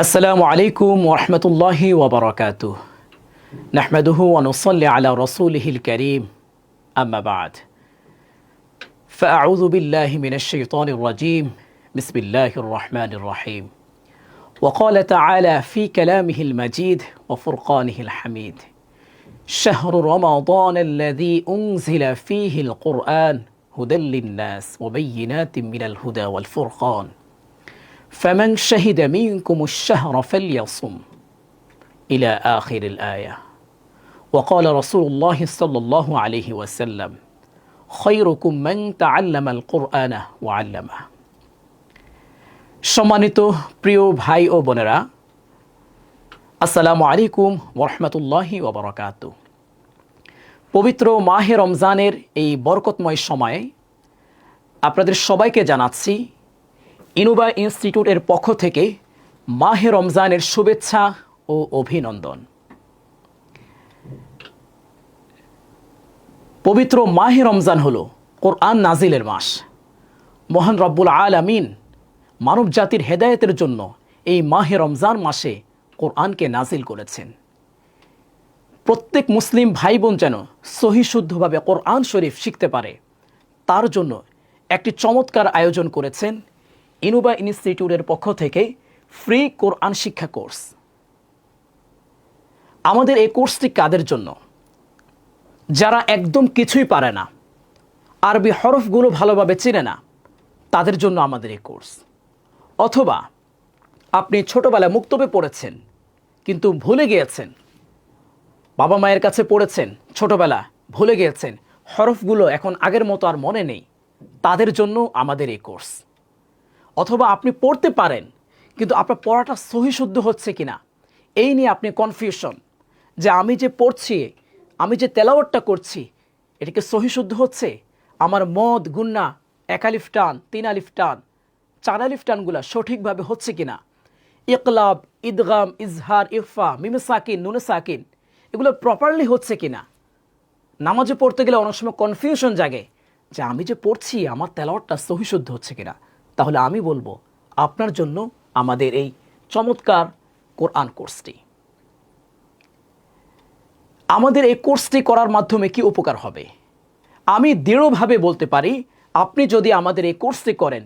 السلام عليكم ورحمة الله وبركاته. نحمده ونصلي على رسوله الكريم. أما بعد، فأعوذ بالله من الشيطان الرجيم. بسم الله الرحمن الرحيم. وقال تعالى في كلامه المجيد وفرقانه الحميد: شهر رمضان الذي أنزل فيه القرآن هدى للناس وبينات من الهدى والفرقان فمن شهد منكم الشهر فليصم إلى آخر الآية. وقال رسول الله صلى الله عليه وسلم: خيركم من تعلم القرآن وعلمه. সম্মানিত প্রিয় ভাই ও বোনেরা, আসসালামু আলাইকুম ওয়া রাহমাতুল্লাহি ওয়া বারাকাতুহু। পবিত্র মাহে রমজানের এই বরকতময় সময়ে আপনাদের সবাইকে জানাচ্ছি ইনোভা ইনস্টিটিউটের পক্ষ থেকে মাহে রমজানের শুভেচ্ছা ও অভিনন্দন। পবিত্র মাহে রমজান হলো কোরআন নাজিলের মাস। মহান রব্বুল আলামিন মানব জাতির হেদায়েতের জন্য এই মাহে রমজান মাসে কোরআনকে নাজিল করেছেন। প্রত্যেক মুসলিম ভাই বোন যেন সহি শুদ্ধভাবে কোরআন শরীফ শিখতে পারে, তার জন্য একটি চমৎকার আয়োজন করেছেন ইনোভা ইনস্টিটিউটের পক্ষ থেকে ফ্রি কোরআন শিক্ষা কোর্স। আমাদের এই কোর্সটি কাদের জন্য? যারা একদম কিছুই পারে না, আরবি হরফগুলো ভালোভাবে চেনে না, তাদের জন্য আমাদের এই কোর্স। অথবা আপনি ছোটবেলায় মুক্তবে পড়েছেন কিন্তু ভুলে গিয়েছেন, বাবা মায়ের কাছে পড়েছেন ছোটবেলা, ভুলে গিয়েছেন, হরফগুলো এখন আগের মতো আর মনে নেই, তাদের জন্য আমাদের এই কোর্স। অথবা আপনি পড়তে পারেন কিন্তু আপনার পড়াটা সহি শুদ্ধ হচ্ছে কিনা এই নিয়ে আপনি কনফিউশন, যে আমি যে পড়ছি, আমি যে তেলাওয়াতটা করছি, এটা কি সহি শুদ্ধ হচ্ছে? আমার মদ গুন্না, এক আলিফ টান, তিন আলিফ টান, চার আলিফ টানগুলা সঠিকভাবে হচ্ছে কিনা, ইকলাব, ইদগাম, ইজহার, ইফা, মিম সাকিন, নুন সাকিন, এগুলো প্রপারলি হচ্ছে কিনা। নামাজে পড়তে গেলে অনেক সময় কনফিউশন জাগে যে আমি যে পড়ছি আমার তেলাওয়াতটা সহি শুদ্ধ হচ্ছে কিনা। তাহলে আমি বলবো আপনার জন্য আমাদের এই চমৎকার কোরআন কোর্সটি। আমাদের এই কোর্সটি করার মাধ্যমে কি উপকার হবে? আমি দৃঢ়ভাবে বলতে পারি, আপনি যদি আমাদের এই কোর্সটি করেন,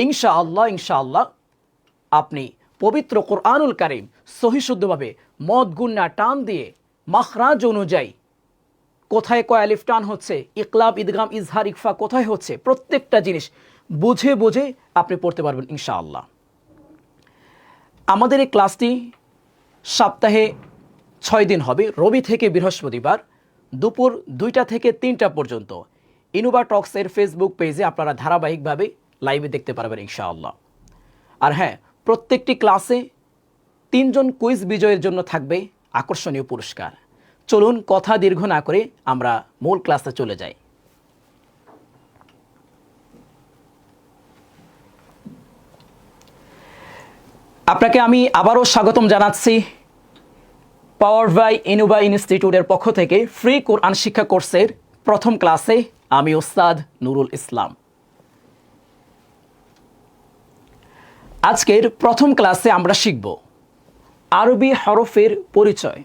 ইনশাআল্লাহ আপনি পবিত্র কোরআনুল কারীম সহি শুদ্ধভাবে মদ গুন্না টান দিয়ে মাখরাজ অনুযায়ী কোথায় কয় আলিফ টান হচ্ছে, ইকলাব, ইদগাম, ইজহার, ইকফা কোথায় হচ্ছে, প্রত্যেকটা জিনিস বুঝে বুঝে আপনি পড়তে পারবেন ইনশাআল্লাহ। আমাদের এই ক্লাসটি সপ্তাহে 6 দিন হবে, রবি থেকে বৃহস্পতিবার দুপুর 2টা থেকে 3টা পর্যন্ত ইনোভা টক্সের ফেসবুক পেজে আপনারা ধারাবাহিকভাবে লাইভে দেখতে পারবেন ইনশাআল্লাহ। আর হ্যাঁ, প্রত্যেকটি ক্লাসে 3 জন কুইজ বিজয়ের জন্য থাকবে আকর্ষণীয় পুরস্কার। চলুন কথা দীর্ঘ না করে আমরা মূল ক্লাসে চলে যাই। আপনাকে আমি আবারও স্বাগতম জানাচ্ছি পাওয়ার বাই ইনোভা ইনস্টিটিউটের পক্ষ থেকে ফ্রি কোরআন শিক্ষা কোর্সের প্রথম ক্লাসে। আমি ওস্তাদ নুরুল ইসলাম। আজকের প্রথম ক্লাসে আমরা শিখব আরবি হরফের পরিচয়।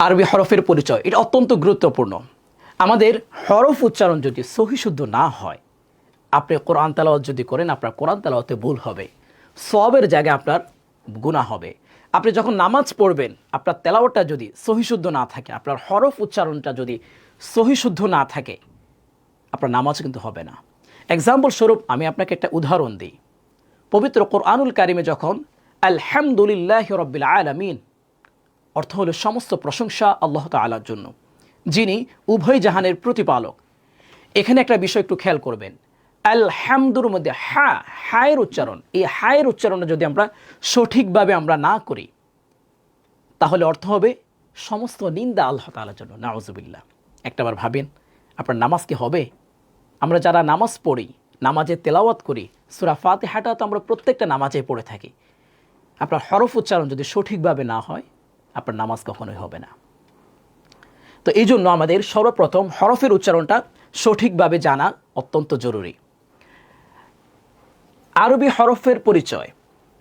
আরবি হরফের পরিচয় এটা অত্যন্ত গুরুত্বপূর্ণ। আমাদের হরফ উচ্চারণ যদি সহি শুদ্ধ না হয়, আপনি কোরআন তেলাওয়াত যদি করেন, আপনার কোরআন তেলাওয়াতে ভুল হবে, সওয়াবের জায়গায় আপনার গুনাহ হবে। আপনি যখন নামাজ পড়বেন, আপনার তেলাওয়াতটা যদি সহি শুদ্ধ না থাকে, আপনার হরফ উচ্চারণটা যদি সহি শুদ্ধ না থাকে, আপনার নামাজ কিন্তু হবে না। এক্সাম্পল স্বরূপ আমি আপনাকে একটা উদাহরণ দিই। পবিত্র কোরআনুল কারিমে যখন আলহামদুলিল্লাহি রাব্বিল আলামিন, অর্থ হলো সমস্ত প্রশংসা আল্লাহ তাআলার জন্য, যিনি উভয় জাহানের প্রতিপালক। এখানে একটা বিষয় একটু খেয়াল করবেন, আলহামদুর মধ্যে হায়ের উচ্চারণ, এই হায়ের উচ্চারণটা যদি আমরা সঠিকভাবে আমরা না করি, তাহলে অর্থ হবে সমস্ত নিন্দা আল্লাহ তাআলার জন্য, নাউজুবিল্লাহ। একটাবার ভাবেন, আপনার নামাজ কি হবে? আমরা যারা নামাজ পড়ি, নামাজে তেলাওয়াত করি, সূরা ফাতিহাটা তো আমরা প্রত্যেকটা নামাজে পড়ে থাকি। আপনার হরফ উচ্চারণ যদি সঠিকভাবে না হয়, আপনার নামাজ কখনোই হবে না। তো এই জন্য আমাদের সর্বপ্রথম হরফের উচ্চারণটা সঠিকভাবে জানা অত্যন্ত জরুরি। আরবি হরফের পরিচয়।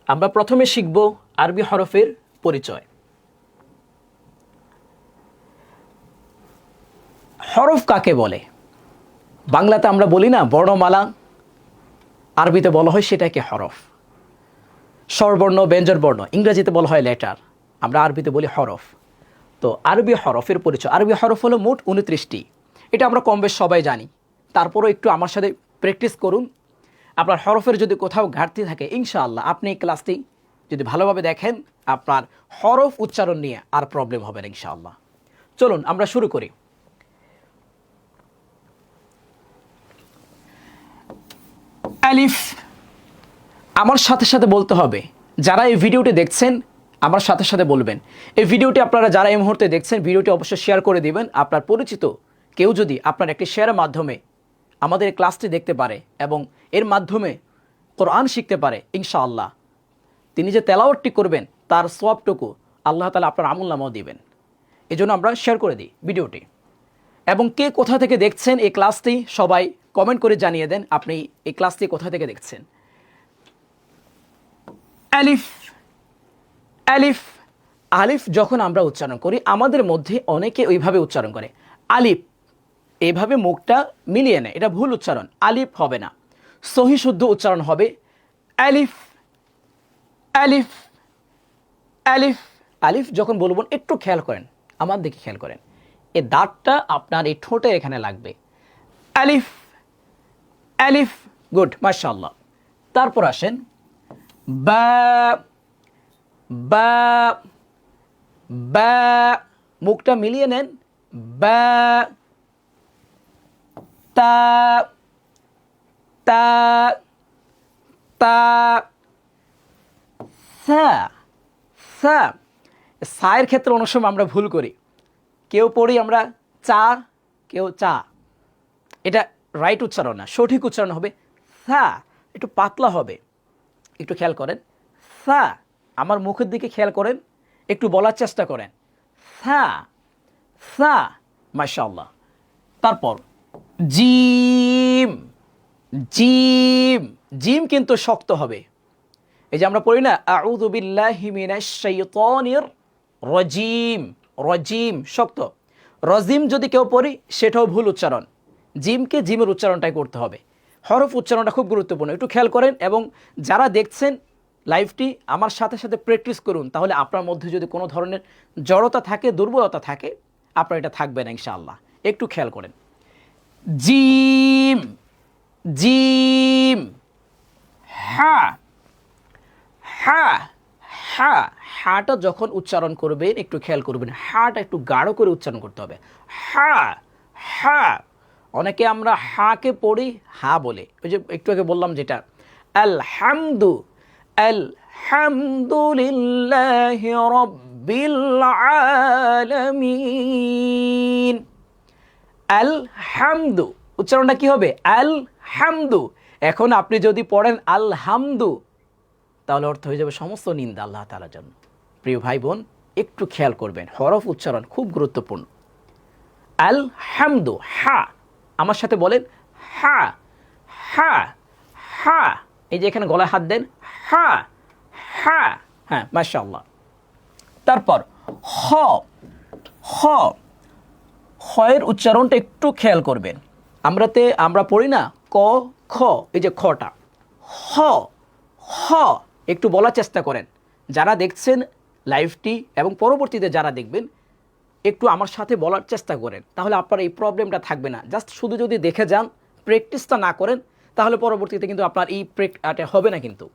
আমরা প্রথমে শিখব আরবি হরফের পরিচয়। হরফ কাকে বলে? বাংলাতে আমরা বলি না বর্ণমালা, আরবিতে বলা হয় সেটাকে হরফ। স্বরবর্ণ, ব্যঞ্জন বর্ণ, ইংরেজিতে বলা হয় লেটার, আমরা আরবিতে বলি হরফ। তো আরবি হরফের পরিচয়। আরবি হরফ হলো মোট 29টি। এটা আমরা কম বেশ সবাই জানি, তারপরও একটু আমার সাথে প্র্যাকটিস করুন। আপনার হরফের যদি কোথাও ঘাটতি থাকে, ইনশাআল্লাহ আপনি এই ক্লাসটি যদি ভালোভাবে দেখেন, আপনার হরফ উচ্চারণ নিয়ে আর প্রবলেম হবে না ইনশাআল্লাহ। চলুন আমরা শুরু করি। আলিফ। আমার সাথে সাথে বলতে হবে, যারা এই ভিডিওটি দেখছেন আমার সাথে সাথে বলবেন। এই ভিডিওটি আপনারা যারা এই মুহূর্তে দেখছেন, ভিডিওটি অবশ্যই শেয়ার করে দিবেন। আপনার পরিচিত কেউ যদি আপনার একটি শেয়ারের মাধ্যমে আমাদের এই ক্লাসটি দেখতে পারে এবং এর মাধ্যমে কোরআন শিখতে পারে, ইনশাআল্লাহ তিনি যে তেলাওয়াতটি করবেন তার সওয়াবটুকু আল্লাহ তাআলা আপনার আমলনামাও দিবেন। এই জন্য আমরা শেয়ার করে দিই ভিডিওটি। এবং কে কোথা থেকে দেখছেন এই ক্লাসটি সবাই কমেন্ট করে জানিয়ে দেন আপনি এই ক্লাসটি কোথা থেকে দেখছেন। আলিফ। আলিফ। আলিফ যখন আমরা উচ্চারণ করি, আমাদের মধ্যে অনেকে ওইভাবে উচ্চারণ করে আলিফ, এইভাবে মুখটা মিলিয়ে নেয়, এটা ভুল উচ্চারণ। আলিফ হবে না, সহি শুদ্ধ উচ্চারণ হবে আলিফ। আলিফ। আলিফ। আলিফ যখন বলবেন একটু খেয়াল করেন, আমার দিকে খেয়াল করেন, এই দাঁতটা আপনার এই ঠোঁটে এখানে লাগবে। আলিফ। আলিফ। গুড, মাশাআল্লাহ। তারপর আসেন বা। বা। বা, মুখটা মিলিয়ে নেন, বা। তা। তা। তা। সা। সা। সায়ের ক্ষেত্রে অনেক সময় আমরা ভুল করি, কেউ পড়ি আমরা চা, কেউ চা। এটা রাইট উচ্চারণ না, সঠিক উচ্চারণ হবে সা, একটু পাতলা হবে। একটু খেয়াল করেন, সা। আমার মুখের দিকে খেয়াল করেন, একটু বলার চেষ্টা করেন, সা। সা। মাশাআল্লাহ। তারপর জিম। জিম। জিম কিন্তু শক্ত হবে। এই যে আমরা পড়ি না আউযু বিল্লাহি মিনাশ শাইতানির রাজিম, রাজিম শক্ত। রাজিম যদি কেউ পড়ি সেটাও ভুল উচ্চারণ, জিমকে জিমের উচ্চারণটাই করতে হবে। হরফ উচ্চারণটা খুব গুরুত্বপূর্ণ, একটু খেয়াল করেন। এবং যারা দেখছেন লাইভটি আমার সাথে সাথে প্র্যাকটিস করুন, তাহলে আপনার মধ্যে যদি কোনো ধরনের জড়তা থাকে, দুর্বলতা থাকে, আপনার এটা থাকবে না ইনশাআল্লাহ। একটু খেয়াল করেন। জিম। জিম। হা। হা। হা। হাটা যখন উচ্চারণ করবেন একটু খেয়াল করবেন, হাটা একটু গাঢ় করে উচ্চারণ করতে হবে। হা। হা। অনেকে আমরা হাকে পড়ি হা বলে, ওই যে একটু আগে বললাম যেটা আলহামদু। আলহামদুলিল্লাহি রাব্বিল আলামিন। আলহামদু উচ্চারণটা কি হবে? আলহামদু। এখন আপনি যদি পড়েন আলহামদু, তাহলে অর্থ হয়ে যাবে সমস্ত নিন্দা আল্লাহ তাআলার জন্য। প্রিয় ভাই বোন, একটু খেয়াল করবেন, হরফ উচ্চারণ খুব গুরুত্বপূর্ণ। আলহামদু। হা, আমার সাথে বলেন হা। হা। হা। এই যে এখানে গলায় হাত দেন, হা। হা। হ্যাঁ, মাশাআল্লাহ। তারপর খ। খ। খয়ের উচ্চারণটা একটু খেয়াল করবেন। আমরা পড়ি না ক খ, এই যে খটা, হ। হ। একটু বলার চেষ্টা করেন। যারা দেখছেন লাইভটি এবং পরবর্তীতে যারা দেখবেন, একটু আমার সাথে বলার চেষ্টা করেন, তাহলে আপনার এই প্রবলেমটা থাকবে না। জাস্ট শুধু যদি দেখে যান, প্র্যাকটিসটা না করেন, তাহলে পরবর্তীতে কিন্তু আপনার এই হবে না। কিন্তু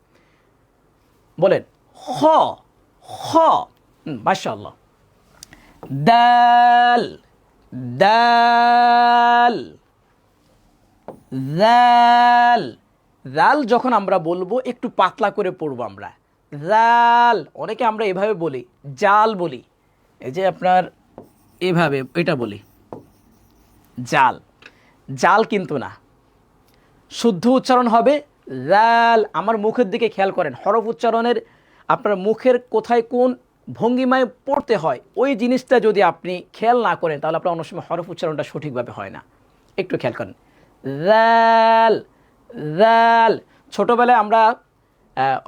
বলেন হ। হ। মাশাআল্লাহ। দাল। দাল। জাল। জাল যখন আমরা বলবো একটু পাতলা করে পড়বো আমরা, জাল। অনেকে আমরা এভাবে বলি, জাল বলি, এই যে আপনার এভাবে এটা বলি জাল। জাল কিন্তু না, শুদ্ধ উচ্চারণ হবে জাল। আমার মুখের দিকে খেয়াল করেন, হরফ উচ্চারণের আপনার মুখের কোথায় কোন ভঙ্গিমায় পড়তে হয়, ওই জিনিসটা যদি আপনি খেয়াল না করেন, তাহলে আপনার অনেক সময় হরফ উচ্চারণটা সঠিকভাবে হয় না। একটু খেয়াল করেন, জাল। জাল। ছোটোবেলায় আমরা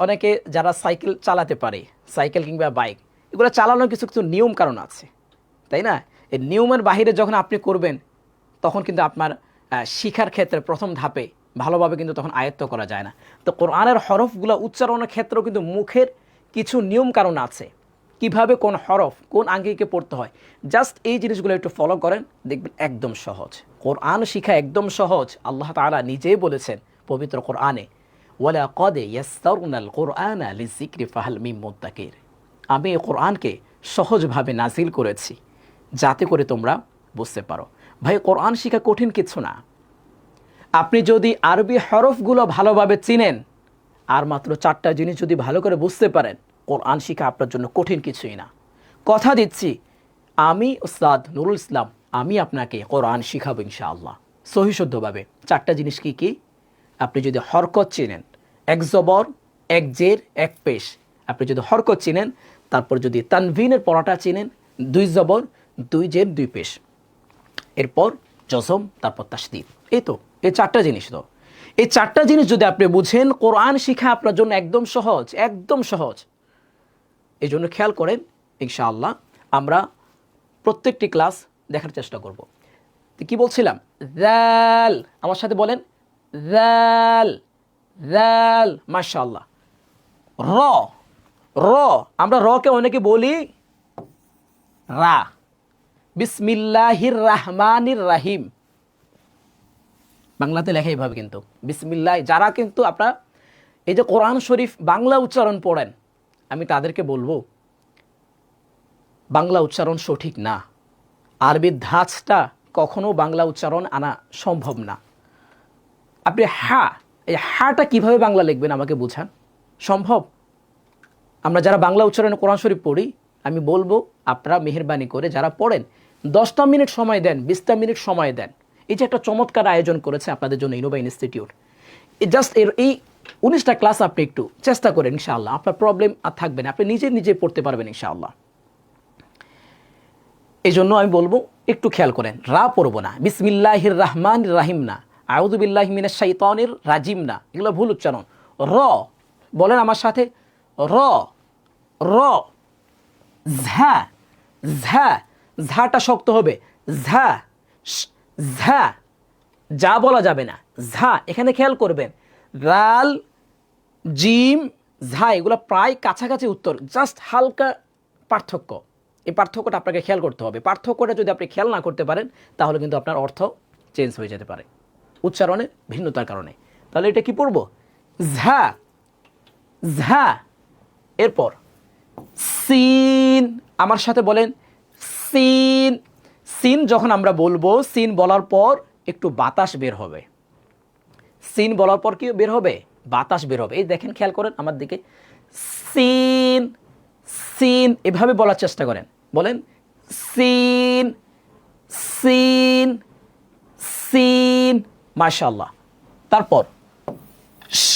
অনেকে যারা সাইকেল চালাতে পারে, সাইকেল কিংবা বাইক, এগুলো চালানোর কিছু কিছু নিয়ম কারণ আছে, তাই না? এই নিয়মের বাহিরে যখন আপনি করবেন তখন কিন্তু আপনার শিখার ক্ষেত্রে প্রথম ধাপে ভালোভাবে কিন্তু তখন আয়ত্ত করা যায় না। তো কোরআনের হরফগুলো উচ্চারণের ক্ষেত্রেও কিন্তু মুখের কিছু নিয়ম কারণ আছে, কিভাবে কোন হরফ কোন আঙ্গিকে পড়তে হয়। জাস্ট এই জিনিসগুলো একটু ফলো করেন, দেখবেন একদম সহজ। কোরআন শিখা একদম সহজ। আল্লাহ তাআলা নিজেই বলেছেন পবিত্র কোরআনে, ওয়ালা কদ ইয়াসসারনাল কুরআনা লিযিকরি ফাহাল মিন মুদ্দাকির। আমি এই কোরআনকে সহজভাবে নাজিল করেছি যাতে করে তোমরা বুঝতে পারো। ভাই, কোরআন শিখা কঠিন কিছু না। আপনি যদি আরবি হরফগুলো ভালোভাবে চিনেন আর মাত্র 4টা জিনিস যদি ভালো করে বুঝতে পারেন, কোরআন শিখা আপনার জন্য কঠিন কিছুই না। কথা দিচ্ছি, আমি উস্তাদ নুরুল ইসলাম, আমি আপনাকে কোরআন শিখাবো ইনশাআল্লাহ সহিশুদ্ধভাবে। 4টা জিনিস কি কি? আপনি যদি হরকত চিনেন, এক জবর, এক জের, এক পেশ, আপনি যদি হরকত চিনেন, তারপর যদি তানভিনের পড়াটা চিনেন, 2 জবর, 2 জের, 2 পেশ, এরপর জজম, তারপর তাসদীদ। এই তো এই 4টা জিনিস। তো এই 4টা জিনিস যদি আপনি বুঝেন, কোরআন শিখা আপনার জন্য একদম সহজ, একদম সহজ। এই জন্য খেয়াল করেন, ইনশাআল্লাহ আমরা প্রত্যেকটি ক্লাস দেখার চেষ্টা করব। তো কি বলছিলাম? যাল, আমার সাথে বলেন, যাল, যাল, মাশাআল্লাহ। র, র, আমরা রকে অনেকে বলি রা। বিসমিল্লাহির রহমানির রাহিম, বাংলাতে লেখা এইভাবে কিন্তু বিসমিল্লাহ। যারা কিন্তু আপনারা এই যে কোরআন শরীফ বাংলা উচ্চারণ পড়েন, আমি তাদেরকে বলবো বাংলা উচ্চারণ সঠিক না। আরবির ধাঁচটা কখনো বাংলা উচ্চারণ আনা সম্ভব না। আপনি হা, এই হাটা কিভাবে বাংলা লিখবেন আমাকে বুঝান, সম্ভব? আমরা যারা বাংলা উচ্চারণে কোরআন শরীফ পড়ি, আমি বলবো আপনারা মেহেরবানি করে যারা পড়েন 10টা মিনিট সময় দেন, 20টা মিনিট সময় দেন। এই যে একটা চমৎকার আয়োজন করেছে আপনাদের জন্য ইনোভা ইনস্টিটিউট, জাস্ট এই 19টা ক্লাস আপনি একটু চেষ্টা করেন, ইনশাআল্লাহ আপনার প্রবলেম আর থাকবে না, আপনি নিজে নিজে পড়তে পারবেন ইনশাআল্লাহ। এই জন্য আমি বলবো একটু খেয়াল করেন, রা পড়বো না, বিসমিল্লাহির রহমানির রাহিম না, আউযু বিল্লাহি মিনাশ শাইতানির রাজিম না, এগুলো ভুল উচ্চারণ। র, বলেন আমার সাথে, র, র, ঝা, ঝা, ঝাটা শক্ত হবে, ঝা, ঝা, যা বলা যাবে না, ঝা। এখানে খেয়াল করবেন, রাল, জিম, ঝা, এগুলো প্রায় কাছাকাছি উত্তর, জাস্ট হালকা পার্থক্য। এই পার্থক্যটা আপনাকে খেয়াল করতে হবে। পার্থক্যটা যদি আপনি খেয়াল না করতে পারেন, তাহলে কিন্তু আপনার অর্থ চেঞ্জ হয়ে যেতে পারে উচ্চারণে ভিন্নতার কারণে। তাহলে এটা কি পড়ব? ঝা, ঝা। এরপর সিন, আমার সাথে বলেন সিন। সিন যখন আমরা বলবো, সিন বলার পর একটু বাতাস বের হবে। সিন বলার পর কি বের হবে? বাতাস বের হবে। এই দেখেন, খেয়াল করেন আমার দিকে, সিন, সিন, এভাবে বলার চেষ্টা করেন। বলেন সিন, সিন, সিন, মাশাআল্লাহ। তারপর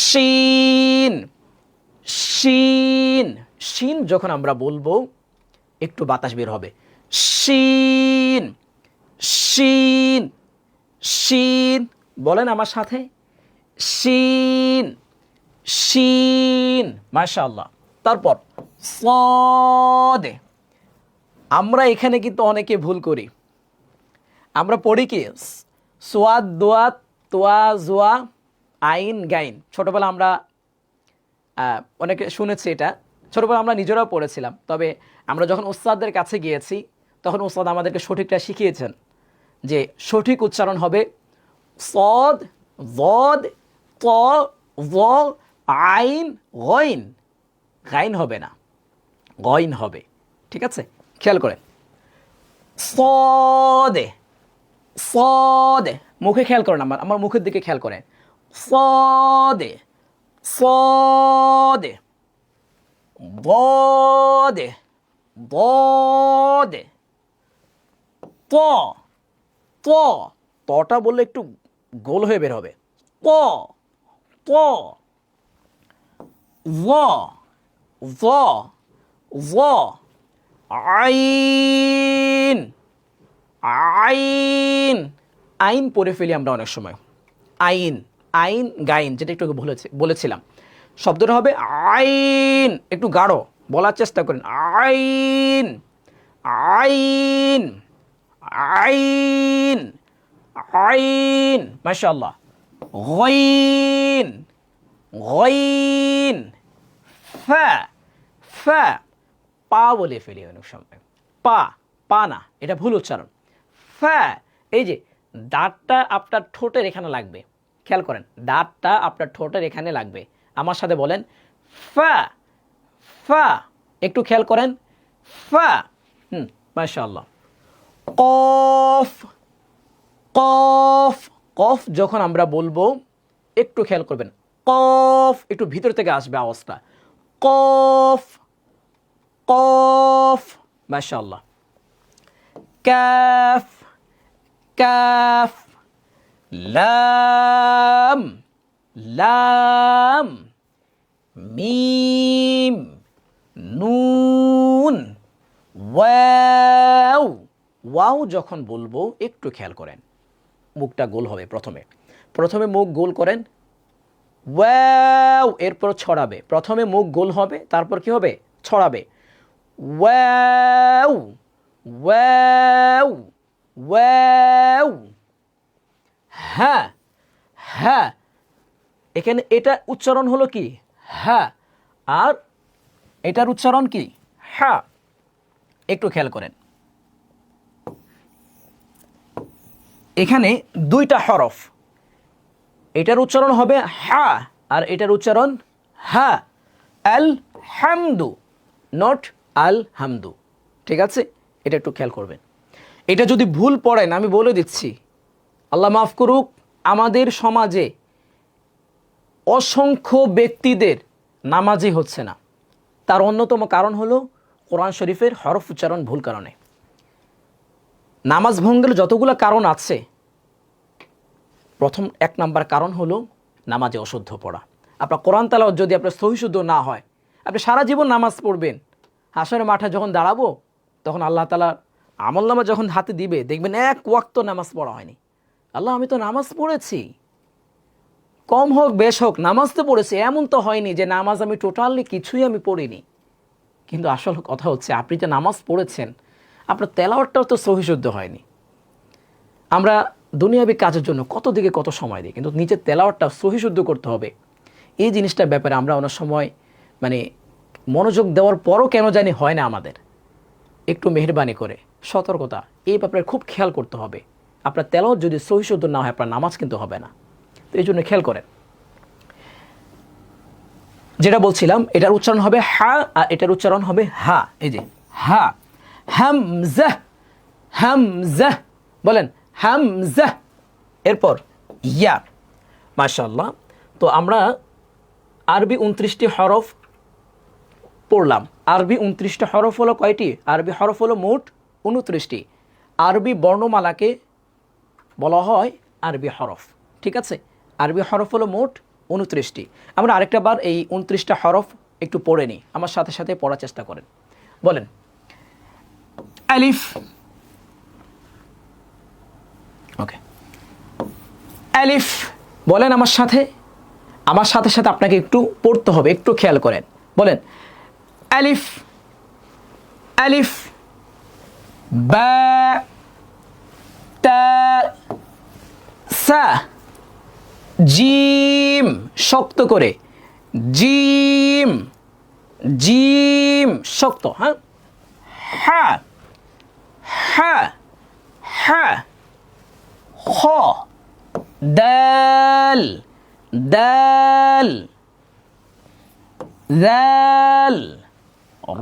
শিন, শিন, শিন যখন আমরা বলবো একটু বাতাস বের হবে। শিন, শিন, শিন, বলেন আমার সাথে, শিন, শিন, মাশাআল্লাহ। তারপর সদ। আমরা এখানে কিন্তু অনেকে ভুল করি, আমরা পড়ি কি সোয়াদ, দোয়া, তোয়া, জোয়া, আইন, গাইন। ছোটবেলা আমরা অনেকে শুনেছি, এটা ছোটবেলা আমরা নিজেরাও পড়েছিলাম। তবে আমরা যখন উস্তাদদের কাছে গিয়েছি, তখন উস্তাদ আমাদেরকে সঠিকটা শিখিয়েছেন যে সঠিক উচ্চারণ হবে সদ, যদ, ত, য, আইন, গইন। গাইন হবে না, গইন হবে। ঠিক আছে, খেয়াল করেন, সদে, সদে, মুখে খেয়াল করেন, আমার মুখের দিকে খেয়াল করেন, সদে, সদে, বদে, বদে, ত, ত, তটা বললে একটু গোল হয়ে বের হবে, ত, ত, জ, জ, জ, আইন, আইন, আইন পড়ে ফেলি আমরা অনেক সময়, আইন, আইন, গাইন, যেটা একটু বলেছিলাম। শব্দটা হবে আইন, একটু গাঢ় বলার চেষ্টা করেন, আইন আইন আইন আইন, মাশাআল্লাহ। গইন গইন, ফা ফা, পা বলে ফেলি অনেক সময়, পা, পা না, এটা ভুল উচ্চারণ। ফা, এই যে দাঁতটা আপনার ঠোঁটের এখানে লাগবে, খেয়াল করেন, দাঁতটা আপনার ঠোঁটের এখানে লাগবে। আমার সাথে বলেন ফা ফা, একটু খেয়াল করেন, ফা, মাশাআল্লাহ। কফ কফ, কফ যখন আমরা বলবো একটু খেয়াল করবেন, কফ একটু ভিতর থেকে আসবে আওয়াজটা, কফ কফ, মাশাআল্লাহ। কাফ কাফ, লাম লাম, মিম, নুন, ওয়াও, ওয়াও যখন বলবো একটু খেয়াল করেন, মুখটা গোল হবে, প্রথমে মুখ গোল করেন, ওয়াও, এরপর ছড়াবে, প্রথমে মুখ গোল হবে, তারপর কি হবে, ছড়াবে, ওয়াও ওয়াও ওয়াও। হ্যাঁ হ্যাঁ, এখানে এটা উচ্চারণ হলো কি, হ্যাঁ, আর এটার উচ্চারণ কি, হ্যাঁ। একটু খেয়াল করেন, এখানে দুইটা হরফ, এটার উচ্চারণ হবে হ্যাঁ, আর এটার উচ্চারণ হ্যাঁ। আল হামদু, নট আল হামদু, ঠিক আছে? এটা একটু খেয়াল করবেন। এটা যদি ভুল পড়েন আমি বলে দিচ্ছি, আল্লাহ মাফ করুক, আমাদের সমাজে অসংখ্য ব্যক্তিদের নামাজই হচ্ছে না। তার অন্যতম কারণ হলো কোরআন শরীফের হরফ উচ্চারণ ভুল কারণে। নামাজ ভঙ্গের যতগুলো কারণ আছে, প্রথম 1 নাম্বার কারণ হলো নামাজে অশুদ্ধ পড়া। আপনার কোরআন তেলাওয়াত যদি আপনার সহিশুদ্ধ না হয়, আপনি সারা জীবন নামাজ পড়বেন, হাসরের মাঠে যখন দাঁড়াবো তখন আল্লাহ তাআলা আমলনামা যখন হাতে দিবে, দেখবেন 1 ওয়াক্ত নামাজ পড়া হয়নি। আল্লাহ, আমি তো নামাজ পড়েছি, কম হোক বেশ হোক নামাজ তো পড়েছি, এমন তো হয়নি যে নামাজ আমি টোটালি কিছুই আমি পড়িনি। কিন্তু আসল কথা হচ্ছে, আপনি যে নামাজ পড়েছেন, আপনার তেলাওয়াতটাও তো সহিশুদ্ধ হয়নি। আমরা দুনিয়াবি কাজের জন্য কত দিকে কত সময় দিই, কিন্তু নিজের তেলাওয়াতটা সহিশুদ্ধ করতে হবে। এই জিনিসটার ব্যাপারে আমরা অনেক সময় মানে মনোযোগ দেওয়ার পরও কেন জানি হয় না আমাদের। একটু মেহেরবানি করে সতর্কতা, এই ব্যাপারে খুব খেয়াল করতে হবে। আপনার তেলাওয়াত যদি সহিশুদ্ধ না হয়, আপনার নামাজ কিন্তু হবে না। তো এই জন্য খেয়াল করেন। যেটা বলছিলাম, এটার উচ্চারণ হবে হা, আর এটার উচ্চারণ হবে হা। এই যে হা, হামজা হামজা, বলেন হামজা, এরপর ইয়া, মাশাআল্লাহ। তো আমরা আরবি 29টি হরফ পড়লাম। আরবি 29টা হরফ হলো কয়টি? আরবি হরফ হলো মোট 29টি। আরবি বর্ণমালাকে বলা হয় আরবি হরফ, ঠিক আছে? আরবি হরফ হলো মোট 29টি। আমরা আরেকটা বার এই 29টা হরফ একটু পড়ে নিই, আমার সাথে সাথে পড়ার চেষ্টা করেন। বলেন আলিফ, ওকে, আলিফ বলেন আমার সাথে, আমার সাথে সাথে আপনাকে একটু পড়তে হবে, একটু খেয়াল করেন। বলেন আলিফ, আলিফ, বা, তা, সা, জিম, শক্ত করে, জিম, জিম শক্ত, হ্যাঁ, হা, হা, হা, খ, দাল, দাল, দাল,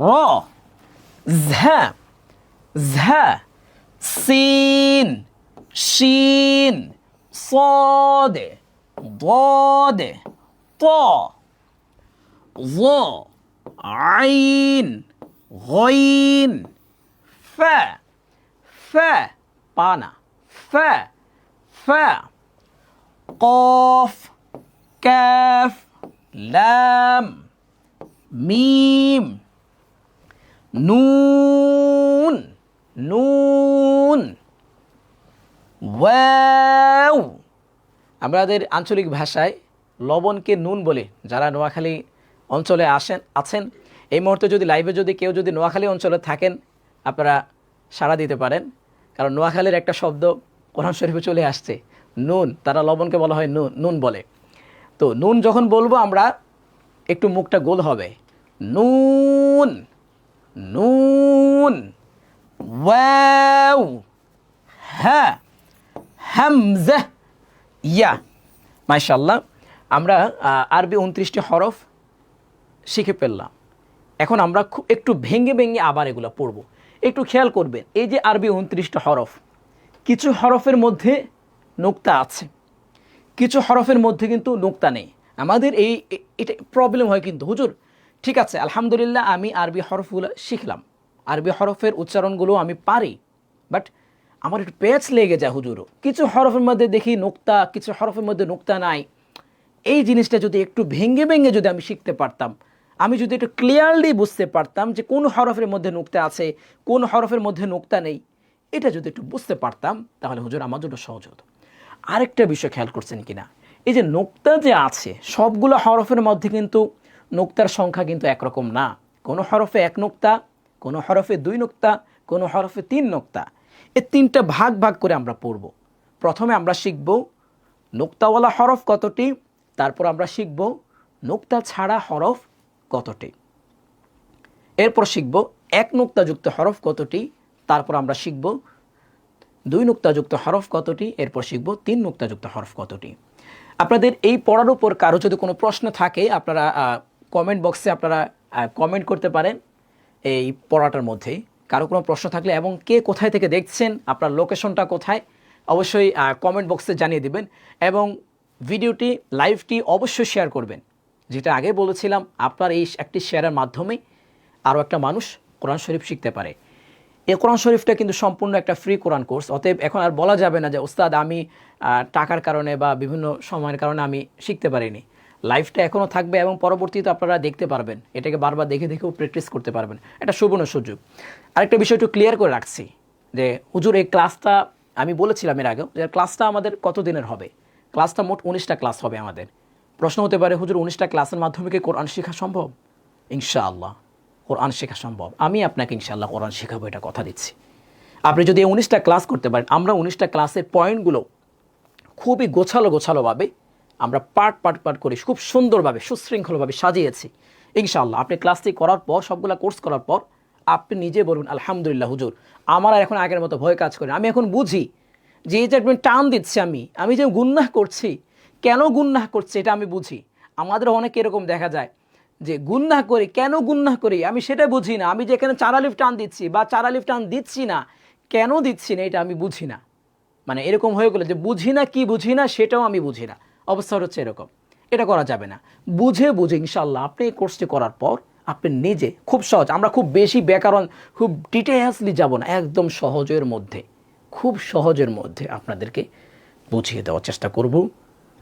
র, ঝা, ঝা, সিন, শিন, صاد ضاد طاء ظاء عين غين فاء فاء পানা فاء فاء قاف كاف لام ميم نون نون ওয়াও। আমাদের আঞ্চলিক ভাষায় লবণকে নুন বলি। যারা নোয়াখালী অঞ্চলে আছেন এই মুহূর্তে যদি লাইভে কেউ যদি নোয়াখালী অঞ্চলে থাকেন আপনারা সাড়া দিতে পারেন, কারণ নোয়াখালীর একটা শব্দ কোরআন শরীফে চলে আসছে, নুন। তারা লবণকে বলা হয় নুন বলে। তো নুন যখন বলবো আমরা একটু মুখটা গোল হবে, নুন নুন, ওয়াও, হ্যাঁ, হামজা, ইয়া। মাশাআল্লাহ, আমরা আরবি 29টি হরফ শিখে ফেললাম। এখন আমরা একটু ভেঙে আবার এগুলো পড়ব। একটু খেয়াল করবেন, এই যে আরবি 29টা হরফ, কিছু হরফের মধ্যে নুক্তা আছে, কিছু হরফের মধ্যে কিন্তু নুক্তা নেই। আমাদের এটা প্রবলেম হয় কিন্তু, হুজুর ঠিক আছে আলহামদুলিল্লাহ আমি আরবি হরফগুলো শিখলাম, আরবি হরফের উচ্চারণগুলো আমি পারি, বাট আমার একটু পেচ লেগে যায় হুজুরও, কিছু হরফের মধ্যে দেখি নুক্তা, কিছু হরফের মধ্যে নুক্তা নাই। এই জিনিসটা যদি একটু ভেঙে যদি আমি শিখতে পারতাম, আমি যদি একটু ক্লিয়ারলি বুঝতে পারতাম যে কোন হরফের মধ্যে নুক্তা আছে, কোন হরফের মধ্যে নুক্তা নেই, এটা যদি একটু বুঝতে পারতাম তাহলে হুজুর আমার জন্য সহজ হতো। আরেকটা বিষয় খেয়াল করছেন কিনা, এই যে নুক্তা যে আছে সবগুলো হরফের মধ্যে কিন্তু নুক্তার সংখ্যা কিন্তু একরকম না। কোনো হরফে 1 নুক্তা, কোনো হরফে 2 নুক্তা, কোনো হরফে 3 নুক্তা। এই 3টা ভাগ করে আমরা পড়ব। প্রথমে আমরা শিখব নুক্তাওয়ালা হরফ কতটি, তারপর আমরা শিখব নুক্তা ছাড়া হরফ কতটি, এরপর শিখব 1 নুক্তাযুক্ত হরফ কতটি, তারপর আমরা শিখব 2 নুক্তাযুক্ত হরফ কতটি, এরপর শিখব 3 নুক্তাযুক্ত হরফ কতটি। আপনাদের এই পড়ার উপর কারো যদি কোনো প্রশ্ন থাকে আপনারা কমেন্ট বক্সে আপনারা কমেন্ট করতে পারেন। এই পড়াটার মধ্যে কারো কোনো প্রশ্ন থাকলে এবং কে কোথায় থেকে দেখছেন, আপনার লোকেশনটা কোথায়, অবশ্যই কমেন্ট বক্সে জানিয়ে দিবেন। এবং ভিডিওটি লাইভটি অবশ্যই শেয়ার করবেন। যেটা আগে বলেছিলাম, আপনার এই একটি শেয়ারের মাধ্যমে আরও একটা মানুষ কোরআন শরীফ শিখতে পারে। এই কোরআন শরীফটা কিন্তু সম্পূর্ণ একটা ফ্রি কোরআন কোর্স। অতএব এখন আর বলা যাবে না যে ওস্তাদ আমি টাকার কারণে বা বিভিন্ন সময়ের কারণে আমি শিখতে পারিনি। লাইফটা এখনও থাকবে এবং পরবর্তীতে আপনারা দেখতে পারবেন, এটাকে বারবার দেখেও প্র্যাকটিস করতে পারবেন। এটা সুবর্ণ সুযোগ। আরেকটা বিষয় একটু ক্লিয়ার করে রাখছি যে হুজুর এই ক্লাসটা আমি বলেছিলাম এর আগেও যে ক্লাসটা আমাদের কত দিনের হবে। ক্লাসটা মোট 19টা ক্লাস হবে আমাদের। প্রশ্ন হতে পারে হুজুর 19টা ক্লাসের মাধ্যমে কি কোরআন শেখা সম্ভব? ইনশাআল্লাহ কোরআন শেখা সম্ভব। আমি আপনাকে ইনশাআল্লাহ কোরআন শেখাবো, এটা কথা দিচ্ছি। আপনি যদি 19টা ক্লাস করতে পারেন, আমরা 19টা ক্লাসের পয়েন্টগুলো খুবই গোছালোভাবে আমরা পার্ট করে খুব সুন্দরভাবে সুশৃঙ্খলভাবে সাজিয়েছি। ইনশাআল্লাহ আপনি ক্লাসটি করার পর, সবগুলা কোর্স করার পর আপনি নিজে বলবেন আলহামদুলিল্লাহ হুজুর আমার আর এখন আগের মতো ভয় কাজ করে, আমি এখন বুঝি যে এই যে টান দিচ্ছি আমি যে গুনাহ করছি, কেন গুনাহ করছি এটা আমি বুঝি। আমাদের অনেক এরকম দেখা যায় যে গুনাহ করি, কেন গুনাহ করি আমি সেটা বুঝি না। আমি যেখানে 4 আলিফ টান দিচ্ছি বা 4 আলিফ টান দিচ্ছি না, কেন দিচ্ছি না এটা আমি বুঝি না। মানে এরকম হয়ে গেলো যে বুঝি না সেটাও আমি বুঝি না, অবস্থা হচ্ছে এরকম। এটা করা যাবে না। বুঝে ইনশাআল্লাহ আপনি এই কোর্সটি করার পর আপনি নিজে খুব সহজ, আমরা খুব বেশি ব্যাকরণ খুব ডিটেইলসলি যাব না, একদম খুব সহজের মধ্যে আপনাদেরকে বুঝিয়ে দেওয়ার চেষ্টা করব।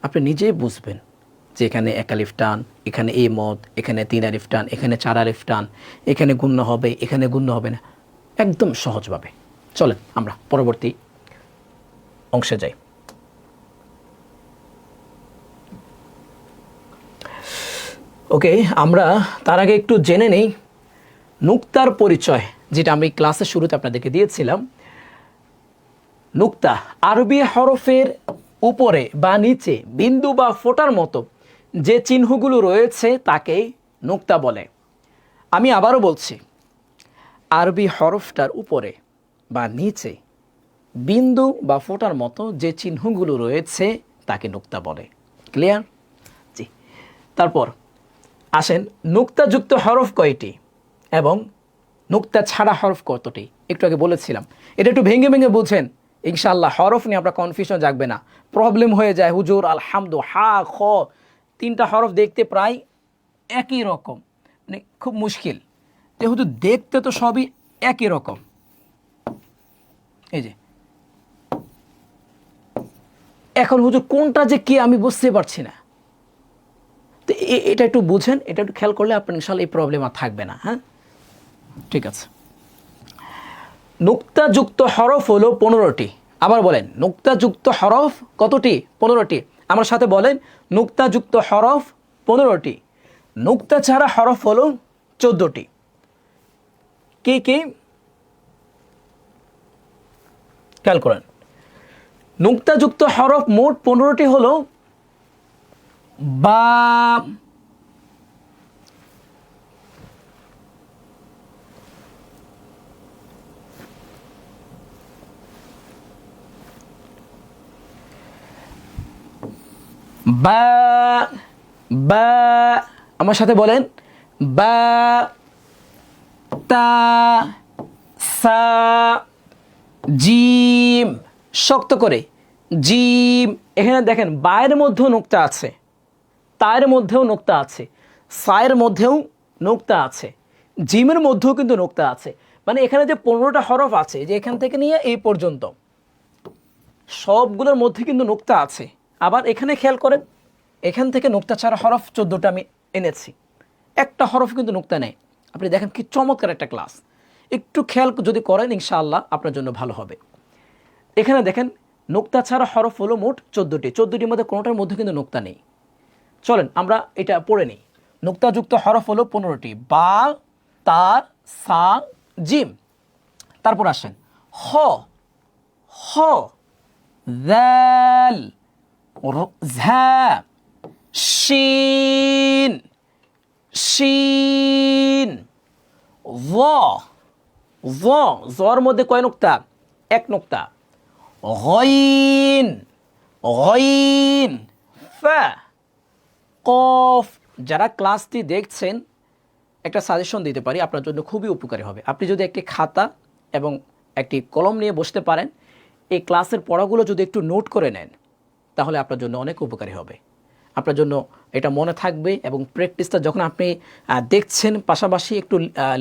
আপনি নিজেই বুঝবেন যে এখানে 1 আলিফ টান, এখানে এই মদ, এখানে 3 আলিফ টান, এখানে 4 আলিফ টান, এখানে গুণ্য হবে, এখানে গুণ্য হবে না, একদম সহজভাবে। চলেন আমরা পরবর্তী অংশে যাই। ওকে, আমরা তার আগে একটু জেনে নেই নুক্তার পরিচয়, যেটা আমি ক্লাসের শুরুতে আপনাদেরকে দিয়েছিলাম। নুক্তা আরবি হরফের উপরে বা নিচে বিন্দু বা ফোঁটার মতো যে চিহ্নগুলো রয়েছে তাকে নুক্তা বলে। আমি আবারও বলছি, আরবি হরফটার উপরে বা নিচে বিন্দু বা ফোঁটার মতো যে চিহ্নগুলো রয়েছে তাকে নুক্তা বলে। ক্লিয়ার? জি। তারপর আসেন নুক্তাযুক্ত হরফ কয়টি এবং নুক্তা ছাড়া হরফ কতটি, একটু আগে বলেছিলাম। এটা একটু ভেঙে বুঝেন, ইনশাআল্লাহ হরফ নিয়ে আপনার কনফিউশন জাগবে না। প্রবলেম হয়ে যায় হুজুর আলহামদু হা খ 3টা হরফ দেখতে প্রায় একই রকম, মানে খুব মুশকিল। যেহেতু দেখতে তো সবই একই রকম, এই যে এখন হুজুর কোনটা যে কি আমি বুঝতে পারছি না। তো এটা একটু বুঝেন, এটা একটু খেয়াল করলে আপনার ইনশাআল্লাহ এই প্রবলেম আর থাকবে না। হ্যাঁ, ঠিক আছে। নুক্তাযুক্ত হরফ হলো 15টি। আবার বলেন, নুক্তাযুক্ত হরফ কতটি? 15টি। আমার সাথে বলেন, নুক্তাযুক্ত হরফ 15টি, নুক্তা ছাড়া হরফ হলো 14টি। কি কি খেয়াল করেন, নুক্তাযুক্ত হরফ মোট 15টি হলো বা, বা, বা, আমার সাথে বলেন, বা, তা, সা, জিম, শক্ত করে জিম। এখানে দেখেন বায়ের মধ্যেও নোক্তা আছে, তায়ের মধ্যেও নোক্তা আছে, সায়ের মধ্যেও নোক্তা আছে, জিমের মধ্যেও কিন্তু নোক্তা আছে। মানে এখানে যে 15টা হরফ আছে, যে এখান থেকে নিয়ে এই পর্যন্ত সবগুলোর মধ্যে কিন্তু নোক্তা আছে। আবার এখানে খেয়াল করেন, এখান থেকে নোক্তা ছাড়া হরফ 14টা আমি এনেছি, একটা হরফ কিন্তু নোক্তা নেই। আপনি দেখেন কি চমৎকার একটা ক্লাস, একটু খেয়াল যদি করেন ইনশাআল্লাহ আপনার জন্য ভালো হবে। এখানে দেখেন নোক্তা ছাড়া হরফ হলো মোট 14টি, 14টির মধ্যে কোনোটার মধ্যে কিন্তু নোক্তা নেই। চলেন আমরা এটা পড়ে নিই। নোক্তাযুক্ত হরফ হলো 15টি, বা, তা, সা, জিম। তারপর আসেন হ, হ, দাল, ঝা, শিন, শিন, য, য, জর মধ্যে কয় নোক্তা? এক নোক্তা। গইন, গইন, ফা, কফ। যারা ক্লাসটি দেখছেন একটা সাজেশন দিতে পারি, আপনার জন্য খুবই উপকারী হবে। আপনি যদি একটি খাতা এবং একটি কলম নিয়ে বসতে পারেন, এই ক্লাসের পড়াগুলো যদি একটু নোট করে নেন, তাহলে আপনার জন্য অনেক উপকারী হবে। আপনার জন্য এটা মনে থাকবে এবং প্র্যাকটিসটা যখন আপনি দেখছেন, পাশাপাশি একটু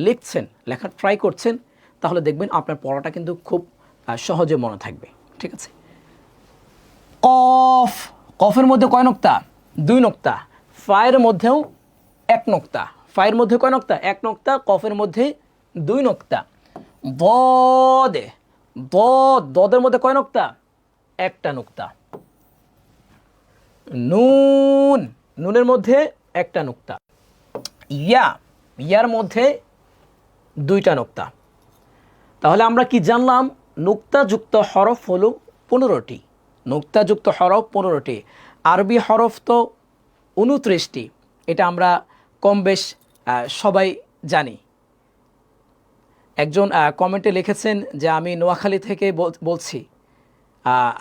লিখছেন, লেখার ট্রাই করছেন, তাহলে দেখবেন আপনার পড়াটা কিন্তু খুব সহজে মনে থাকবে। ঠিক আছে। কফ, কফের মধ্যে কয় নোক্তা? 2 নোক্তা। ফায়ের মধ্যেও 1 নোক্তা। ফায়ের মধ্যে কয় নোক্তা? 1 নোক্তা। কফের মধ্যে 2 নোক্তা। দদ, দদ, দদের মধ্যে কয় নোক্তা? 1টা নোক্তা। নুন, নুনের মধ্যে 1টা নোক্তা। ইয়া, ইয়ার মধ্যে 2টা নোক্তা। তাহলে আমরা কি জানলাম? নোক্তাযুক্ত হরফ হলো 15টি, নোক্তাযুক্ত হরফ 15টি। আরবি হরফ তো 29টি, এটা আমরা কম বেশ সবাই জানি। একজন কমেন্টে লিখেছেন যে আমি নোয়াখালী থেকে বলছি।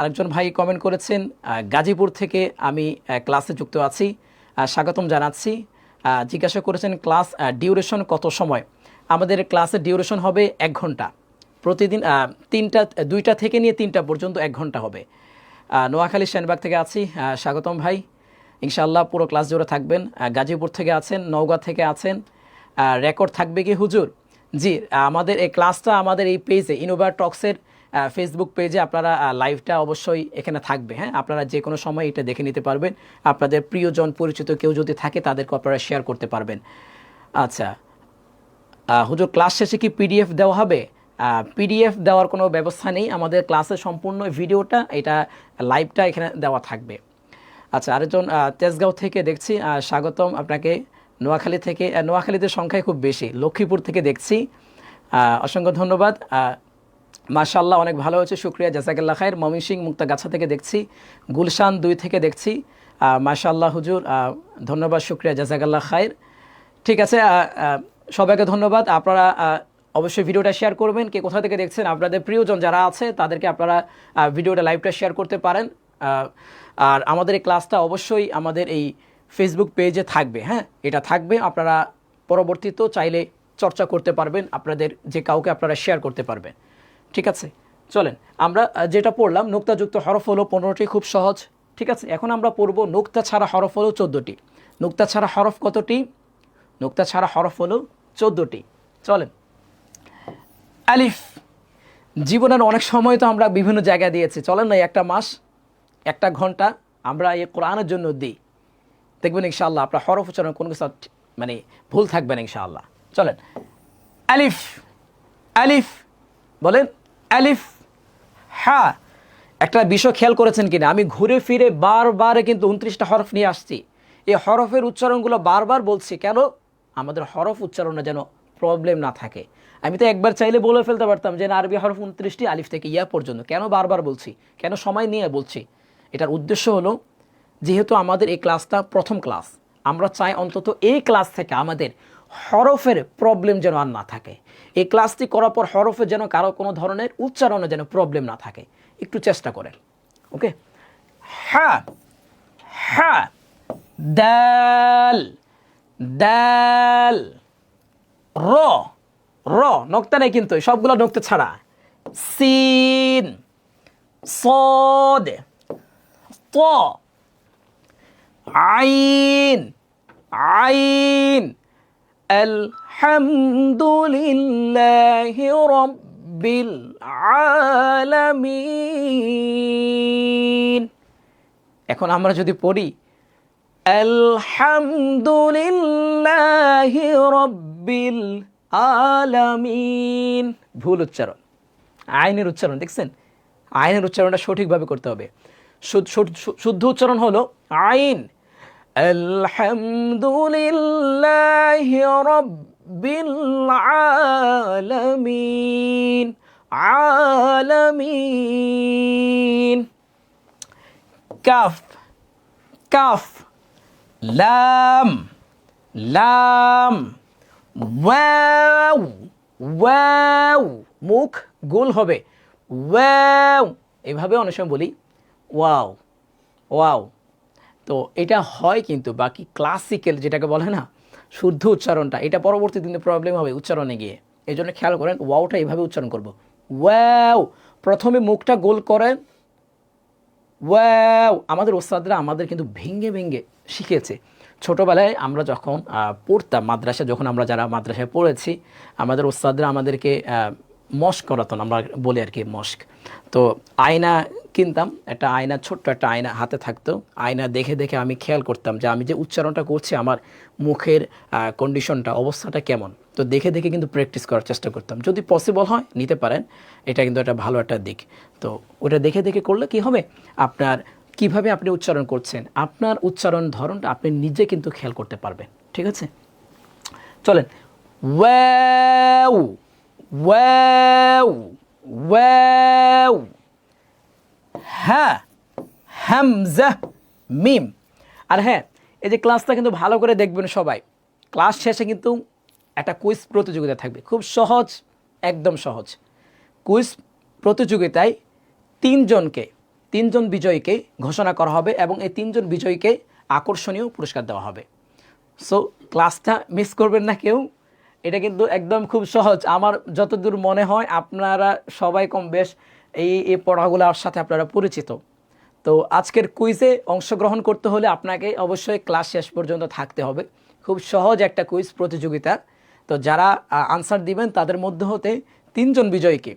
আরেকজন ভাই কমেন্ট করেছেন গাজীপুর থেকে আমি ক্লাসে যুক্ত আছি, স্বাগতম জানাচ্ছি। জিজ্ঞাসা করেছেন ক্লাস ডিউরেশন কত সময়? আমাদের ক্লাসের ডিউরেশন হবে 1 ঘন্টা। প্রতিদিন 2টা থেকে নিয়ে 3টা পর্যন্ত 1 ঘন্টা হবে। নোয়াখালী সেনবাগ থেকে আছি, স্বাগতম ভাই। ইনশাআল্লাহ পুরো ক্লাস জুড়ে থাকবেন। গাজীপুর থেকে আছেন, নওগাঁ থেকে আছেন, রেকর্ড থাকবে কি হুজুর? জি, আমাদের এই ক্লাসটা আমাদের এই পেজে, ইনোভা টক্সের ফেসবুক পেজে আপনারা লাইভটা অবশ্যই এখানে থাকবে। হ্যাঁ, আপনারা যে কোনো সময় এটা দেখে নিতে পারবেন। আপনাদের প্রিয়জন পরিচিত কেউ যদি থাকে তাদেরকে আপনারা শেয়ার করতে পারবেন। আচ্ছা হুজুর, ক্লাস শেষে কি পিডিএফ দেওয়া হবে? পিডিএফ দেওয়ার কোনো ব্যবস্থা নেই। আমাদের ক্লাসের সম্পূর্ণ ভিডিওটা, এটা লাইভটা এখানে দেওয়া থাকবে। আচ্ছা, আরেকজন তেজগাঁও থেকে দেখছি, স্বাগতম আপনাকে। নোয়াখালী থেকে, নোয়াখালীদের সংখ্যায় খুব বেশি। লক্ষ্মীপুর থেকে দেখছি, অসংখ্য ধন্যবাদ। মাশাআল্লাহ, অনেক ভালো হয়েছে, শুক্রিয়া, জাযাকাল্লাহ খায়ের। ময়মনসিংহ মুক্তাগাছা থেকে দেখছি, গুলশান 2 থেকে দেখছি। মাশাআল্লাহ হুজুর, ধন্যবাদ, শুক্রিয়া, জাযাকাল্লাহ খায়ের। ঠিক আছে, সবাইকে ধন্যবাদ। আপনারা অবশ্যই ভিডিওটা শেয়ার করবেন। কে কোথা থেকে দেখছেন, আপনাদের প্রিয়জন যারা আছে তাদেরকে আপনারা ভিডিওটা লাইভটা শেয়ার করতে পারেন। আর আমাদের এই ক্লাসটা অবশ্যই আমাদের এই ফেসবুক পেজে থাকবে। হ্যাঁ, এটা থাকবে, আপনারা পরবর্তীতেও চাইলে চর্চা করতে পারবেন, আপনাদের যে কাউকে আপনারা শেয়ার করতে পারবেন। ঠিক আছে, চলেন আমরা যেটা পড়লাম, নোক্তাযুক্ত হরফ হলো 15টি, খুব সহজ। ঠিক আছে, এখন আমরা পড়ব নোক্তা ছাড়া হরফ হলো 14টি। নোক্তা ছাড়া হরফ কতটি? নোক্তা ছাড়া হরফ হলো 14টি। চলেন, আলিফ। জীবনের অনেক সময় তো আমরা বিভিন্ন জায়গায় দিয়েছি, চলেন না একটা মাস, 1টা ঘন্টা আমরা এই কোরআনের জন্য দিই, দেখবেন ইনশাআল্লাহ আপনার হরফ উচ্চারণ কোনো কিছু মানে ভুল থাকবে না ইনশাআল্লাহ। চলেন, আলিফ, আলিফ বলেন, আলিফ, হা। একটা বিষয় খেয়াল করেছেন কিনা, আমি ঘুরে ফিরে বারবারে কিন্তু 29টা হরফ নিয়ে আসছি। এই হরফের উচ্চারণগুলো বারবার বলছি কেন? আমাদের হরফ উচ্চারণে যেন প্রবলেম না থাকে। আমি তো একবার চাইলে বলে ফেলতে পারতাম যে না, আরবি হরফ 29টি, আলিফ থেকে ইয়া পর্যন্ত। কেন বারবার বলছি, কেন সময় নিয়ে বলছি? এটার উদ্দেশ্য হলো, যেহেতু আমাদের এই ক্লাসটা প্রথম ক্লাস, আমরা চাই অন্তত এই ক্লাস থেকে আমাদের হরফের প্রবলেম যেন আর না থাকে। এই ক্লাসটি করার পর হরফে যেন কারো কোনো ধরনের উচ্চারণে যেন প্রবলেম না থাকে। একটু চেষ্টা করেন। ওকে, হ্যাঁ হ্যাঁ, দাল দাল, র র, নক্তা নেই কিন্তু, সবগুলো নক্তা ছাড়া। সিন, সদ, ত, আইন আইন, আলহামদুলিল্লাহি রাব্বিল আলামিন। এখন আমরা যদি পড়ি আলহামদুলিল্লাহি রাব্বিল আলামিন, ভুল উচ্চারণ। আইনের উচ্চারণ দেখছেন, আইনের উচ্চারণটা সঠিকভাবে করতে হবে। শুদ্ধ উচ্চারণ হলো আইন, আলহামদুলিল্লাহি রাব্বিল আলামিন, আলামিন। কাফ কাফ, লাম লাম, ওয়াও ওয়াও, মুখ গোল হবে, ওয়াও। এভাবে অনেক সময় বলি ওয়াও ওয়াও। তো এটা হয়, কিন্তু বাকি ক্লাসিক্যাল যেটাকে বলে না শুদ্ধ উচ্চারণটা, এটা পরবর্তী দিনে প্রবলেম হবে উচ্চারণে গিয়ে। এই জন্য খেয়াল করেন, ওয়াওটা এইভাবে উচ্চারণ করব, ওয়াও। প্রথমে মুখটা গোল করেন, ওয়াও। আমাদের ওস্তাদরা আমাদের কিন্তু ভেঙ্গে ভেঙ্গে শিখিয়েছে। ছোটোবেলায় আমরা যখন পড়তাম মাদ্রাসা, যখন আমরা যারা মাদ্রাসায় পড়েছি, আমাদের ওস্তাদরা আমাদেরকে মস্ক করাতেন, আমরা বলি আর কি মস্ক। তো আয়না কিনতাম, একটা আয়না, ছোট্ট একটা আয়না হাতে থাকতো। আয়না দেখে দেখে আমি খেয়াল করতাম যে আমি যে উচ্চারণটা করছি আমার মুখের কন্ডিশনটা, অবস্থাটা কেমন। তো দেখে দেখে কিন্তু প্র্যাকটিস করার চেষ্টা করতাম। যদি পসিবল হয় নিতে পারেন, এটা কিন্তু একটা ভালো একটা দিক। তো ওটা দেখে দেখে করলে কি হবে, আপনার কিভাবে আপনি উচ্চারণ করছেন, আপনার উচ্চারণ ধরনটা আপনি নিজে কিন্তু খেয়াল করতে পারবেন। ঠিক আছে, চলেন। ওয়াও ওয়াও ওয়াও, হ্যাঁ, হামজা, মিম। আর হ্যাঁ, এই যে ক্লাসটা কিন্তু ভালো করে দেখবেন সবাই। ক্লাস শেষে কিন্তু একটা কুইজ প্রতিযোগিতা থাকবে, খুব সহজ, একদম সহজ। কুইজ প্রতিযোগিতায় তিনজন বিজয়ীকে ঘোষণা করা হবে এবং এই 3 জন বিজয়ীকে আকর্ষণীয় পুরস্কার দেওয়া হবে। সো ক্লাসটা মিস করবেন না কেউ। এটা কিন্তু একদম খুব সহজ। আমার যতদূর মনে হয় আপনারা সবাই কম বেশ এই পড়াগুলোর সাথে আপনারা পরিচিত। তো আজকের কুইজে অংশগ্রহণ করতে হলে আপনাকে অবশ্যই ক্লাস শেষ পর্যন্ত থাকতে হবে। খুব সহজ একটা কুইজ প্রতিযোগিতা। তো যারা আনসার দিবেন তাদের মধ্যে হতে 3 জন বিজয়ীকে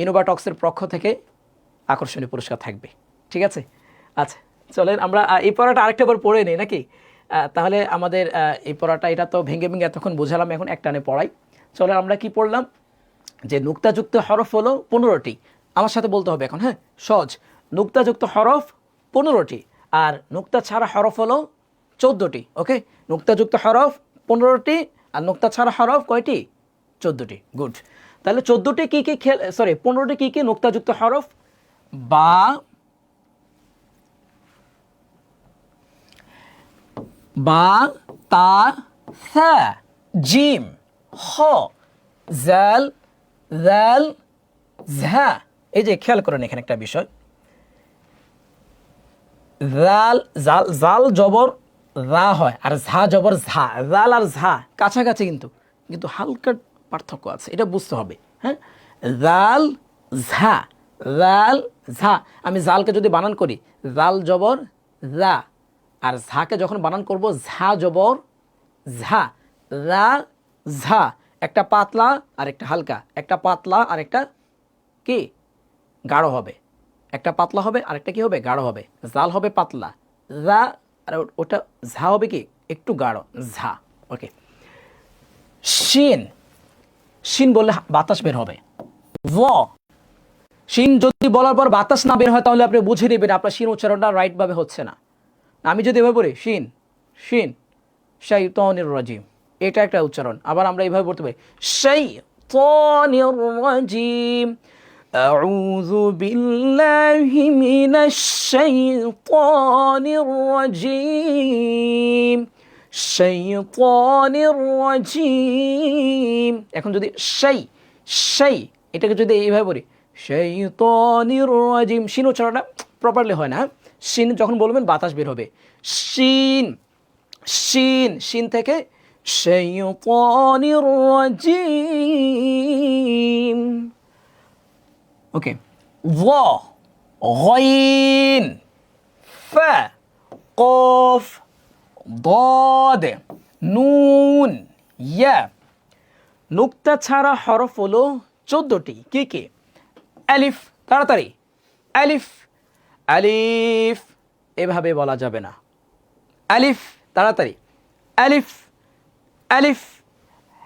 ইনোভাটক্সের পক্ষ থেকে আকর্ষণীয় পুরস্কার থাকবে। ঠিক আছে, আচ্ছা চলেন আমরা এই পড়াটা আরেকটা বার পড়ে নিই নাকি? তাহলে আমাদের এই পড়াটা, এটা তো ভেঙে ভেঙে এতক্ষণ বোঝালাম, এখন একটানে পড়াই। চলে, আমরা কি পড়লাম যে নুক্তাযুক্ত হরফ হলো 15টি। আমার সাথে বলতে হবে এখন, হ্যাঁ, সহজ। নুক্তাযুক্ত হরফ 15টি, আর নুক্তা ছাড়া হরফ হলো 14টি। ওকে, নুক্তাযুক্ত হরফ 15টি, আর নুক্তা ছাড়া হরফ কয়টি? 14টি। গুড। তাহলে 14টি কী কী 15টি কী কী নুক্তাযুক্ত হরফ? বা, বা, তা, থা, জিম, হ, জাল, জাল, ঝা। এই যে খেয়াল করেন এখানে একটা বিষয়, জাল জাল জাল জবর রা হয়, আর ঝা জবর ঝা। জাল আর ঝা কাছাকাছি, কিন্তু কিন্তু হালকা পার্থক্য আছে, এটা বুঝতে হবে। হ্যাঁ, জাল ঝা, জাল ঝা। আমি জালকে যদি বানান করি জাল জবর জা, আর ঝাকে যখন বানান করব ঝা জবর ঝা, রা ঝা। একটা পাতলা আর একটা হালকা, একটা পাতলা আর একটা কি গাঢ় হবে, একটা পাতলা হবে আর একটা কি হবে, গাঢ় হবে। জাল হবে পাতলা, রা, আর ওটা ঝা হবে কি একটু গাঢ়, ঝা। ওকে, শিন, শিন বললে বাতাস বের হবে। ভ, শিন যদি বলার পর বাতাস না বের হয় তাহলে আপনি বুঝে নেবেন আপনার শিন উচ্চারণটা রাইটভাবে হচ্ছে না। আমি যদি এভাবে বলি শিন শিন শাইতানির রাজিম, এটা একটা উচ্চারণ। আবার আমরা এইভাবে বলতে পারি শাইতানির রাজিম, আউযু বিল্লাহি মিনাশ শাইতানির রাজিম, শাইতানির রাজিম। এখন যদি শাই এটাকে যদি এইভাবে বলি শাইতানির রাজিম, শিন উচ্চারণটা প্রপারলি হয় না। শিন যখন বলবেন বাতাস বের হবে। শিন শিন শিন থেকে শাইতানির রাজিম। ওকে, ওয়া গাইন ফা কফ ضاد নুন ইয়া। নুক্তা ছাড়া হরফ হলো 14টি। কি কি? আলিফ, তাড়াতাড়ি, আলিফ আলিফ এভাবে বলা যাবে না। আলিফ, তাড়াতাড়ি, আলিফ আলিফ।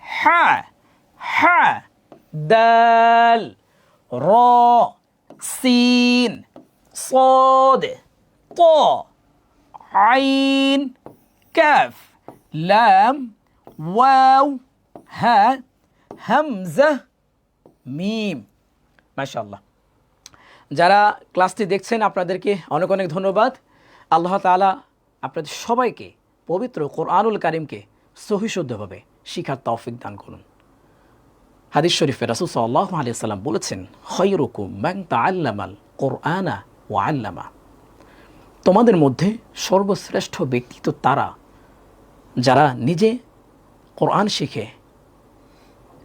হা হা, দাল, র, সিন, صاد, ط, আইন, কাফ, লাম, ওয়াও, হা, হামজা, মিম। মাশাআল্লাহ। যারা ক্লাসটি দেখছেন আপনাদেরকে অনেক অনেক ধন্যবাদ। আল্লাহ তাআলা আপনাদের সবাইকে পবিত্র কোরআনুল কারীমকে সহিশুদ্ধভাবে শিখার তৌফিক দান করুন। হাদিস শরীফে রাসূল সাল্লাল্লাহু আলাইহি ওয়াসাল্লাম বলেছেন, খায়রুকুম মান তাআল্লামাল কুরআনা ওয়া আল্লামা। তোমাদের মধ্যে সর্বশ্রেষ্ঠ ব্যক্তি তো তারা যারা নিজে কোরআন শিখে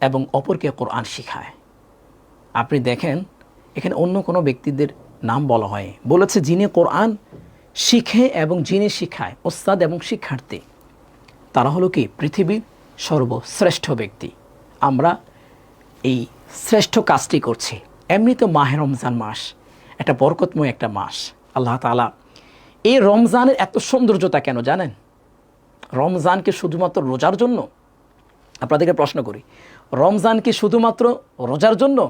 এবং অপরকে কোরআন শিখায়। আপনি দেখেন এখানে অন্য কোনো ব্যক্তিদের নাম বলা হয়, বলেছে যিনি কোরআন শিখে এবং যিনি শিখায়, ওস্তাদ এবং শিক্ষার্থী, তারা হলো কি পৃথিবীর সর্বশ্রেষ্ঠ ব্যক্তি। আমরা এই শ্রেষ্ঠ কাজটি করছি। এমনি তো মাহে রমজান মাস একটা বরকতময় একটা মাস। আল্লাহ তাআলা এই রমজানের এত সৌন্দর্যতা কেন জানেন? রমজান কি শুধুমাত্র রোজার জন্য? আপনাদেরকে প্রশ্ন করি, রমজান কি শুধুমাত্র রোজার জন্য?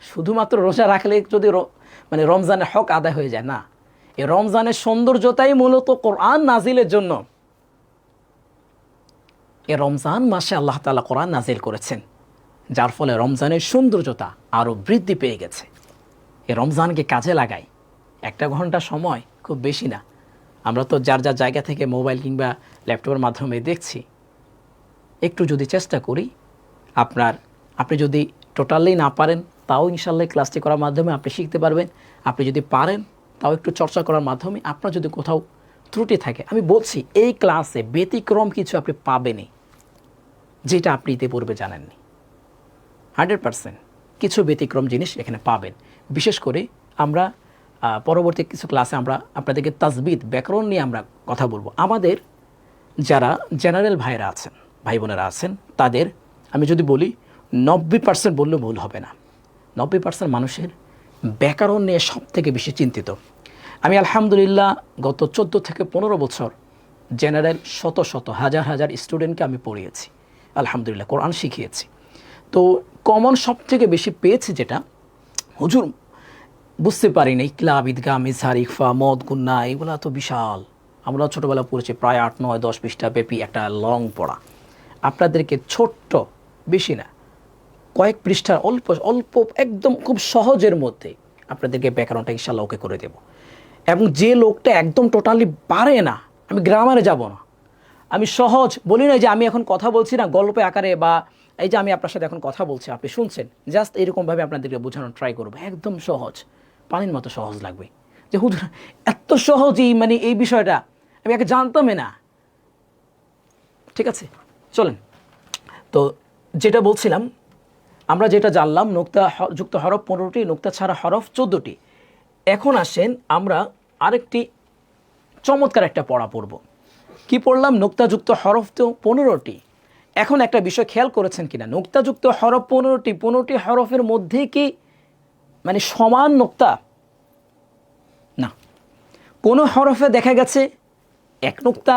শুধুমাত্র রোজা রাখলে যদি মানে রমজানের হক আদায় হয়ে যায় না। এই রমজানের সৌন্দর্যতাই মূলত কোরআন নাজিলের জন্য। এই রমজান মাসে আল্লাহ তাআলা কোরআন নাজিল করেছেন, যার ফলে রমজানের সৌন্দর্যতা আরও বৃদ্ধি পেয়ে গেছে। এই রমজানকে কাজে লাগাই। 1 ঘন্টা সময় খুব বেশি না। আমরা তো যার যার জায়গা থেকে মোবাইল কিংবা ল্যাপটপের মাধ্যমে দেখছি। একটু যদি চেষ্টা করি, আপনি যদি টোটালি না পারেন তাও ইনশাআল্লাহ ক্লাসটি করার মাধ্যমে আপনি শিখতে পারবেন। আপনি যদি পারেন তাও একটু চর্চা করার মাধ্যমে আপনার যদি কোথাও ত্রুটি থাকে, আমি বলছি এই ক্লাসে ব্যতিক্রম কিছু আপনি পাবেনই, যেটা আপনি ইতিপূর্বে জানেননি। 100% কিছু ব্যতিক্রম জিনিস এখানে পাবেন। বিশেষ করে আমরা পরবর্তী কিছু ক্লাসে আমরা আপনাদেরকে তাজবিদ, ব্যাকরণ নিয়ে আমরা কথা বলবো। আমাদের যারা জেনারেল ভাইরা আছেন, ভাই বোনেরা আছেন, তাদের আমি যদি বলি 90% বললে ভুল হবে না। 90% মানুষের ব্যাকরণ নিয়ে সব থেকে বেশি চিন্তিত। আমি আলহামদুলিল্লাহ গত 14 থেকে 15 বছর জেনারেল শত শত হাজার হাজার স্টুডেন্টকে আমি পড়িয়েছি, আলহামদুলিল্লাহ কোরআন শিখিয়েছি। তো কমন সব থেকে বেশি পেয়েছি যেটা, হুজুর বুঝতে পারিনি ইকলাব, ঈদগাহ, মিজহার, ইখফা, মদ, গুন্না, এগুলো তো বিশাল। আমরা ছোটোবেলা পড়েছি প্রায় 8, 9, 10 পৃষ্ঠা ব্যাপী একটা লং পড়া। আপনাদেরকে ছোট্ট, বেশি না, কয়েক পৃষ্ঠার অল্প অল্প একদম খুব সহজের মধ্যে আপনাদেরকে ব্যাকরণটা ইনশাআল্লাহ ওকে করে দেব। এবং যে লোকটা একদম টোটালি পারে না, আমি গ্রামারে যাব না, আমি সহজ বলি না যে আমি এখন কথা বলছি না গল্পে আকারে, বা এই যে আমি আপনার সাথে এখন কথা বলছি আপনি শুনছেন, জাস্ট এরকমভাবে আপনাদেরকে বোঝানোর ট্রাই করবো। একদম সহজ, পানির মতো সহজ লাগবে। যে হুজুর এত সহজেই মানে এই বিষয়টা আমি আগে জানতামই না। ঠিক আছে, চলেন। তো যেটা বলছিলাম, আমরা যেটা জানলাম নোক্তা যুক্ত হরফ 15টি, নোক্তা ছাড়া হরফ 14টি। এখন আসেন আমরা আরেকটি চমৎকার একটা পড়া পড়ব। কি পড়লাম? নোক্তাযুক্ত হরফ তো 15টি। এখন একটা বিষয় খেয়াল করেছেন কিনা, নোক্তাযুক্ত হরফ 15টি, 15টি হরফের মধ্যে কি মানে সমান নোক্তা? না, কোনো হরফে দেখা গেছে 1 নোক্তা,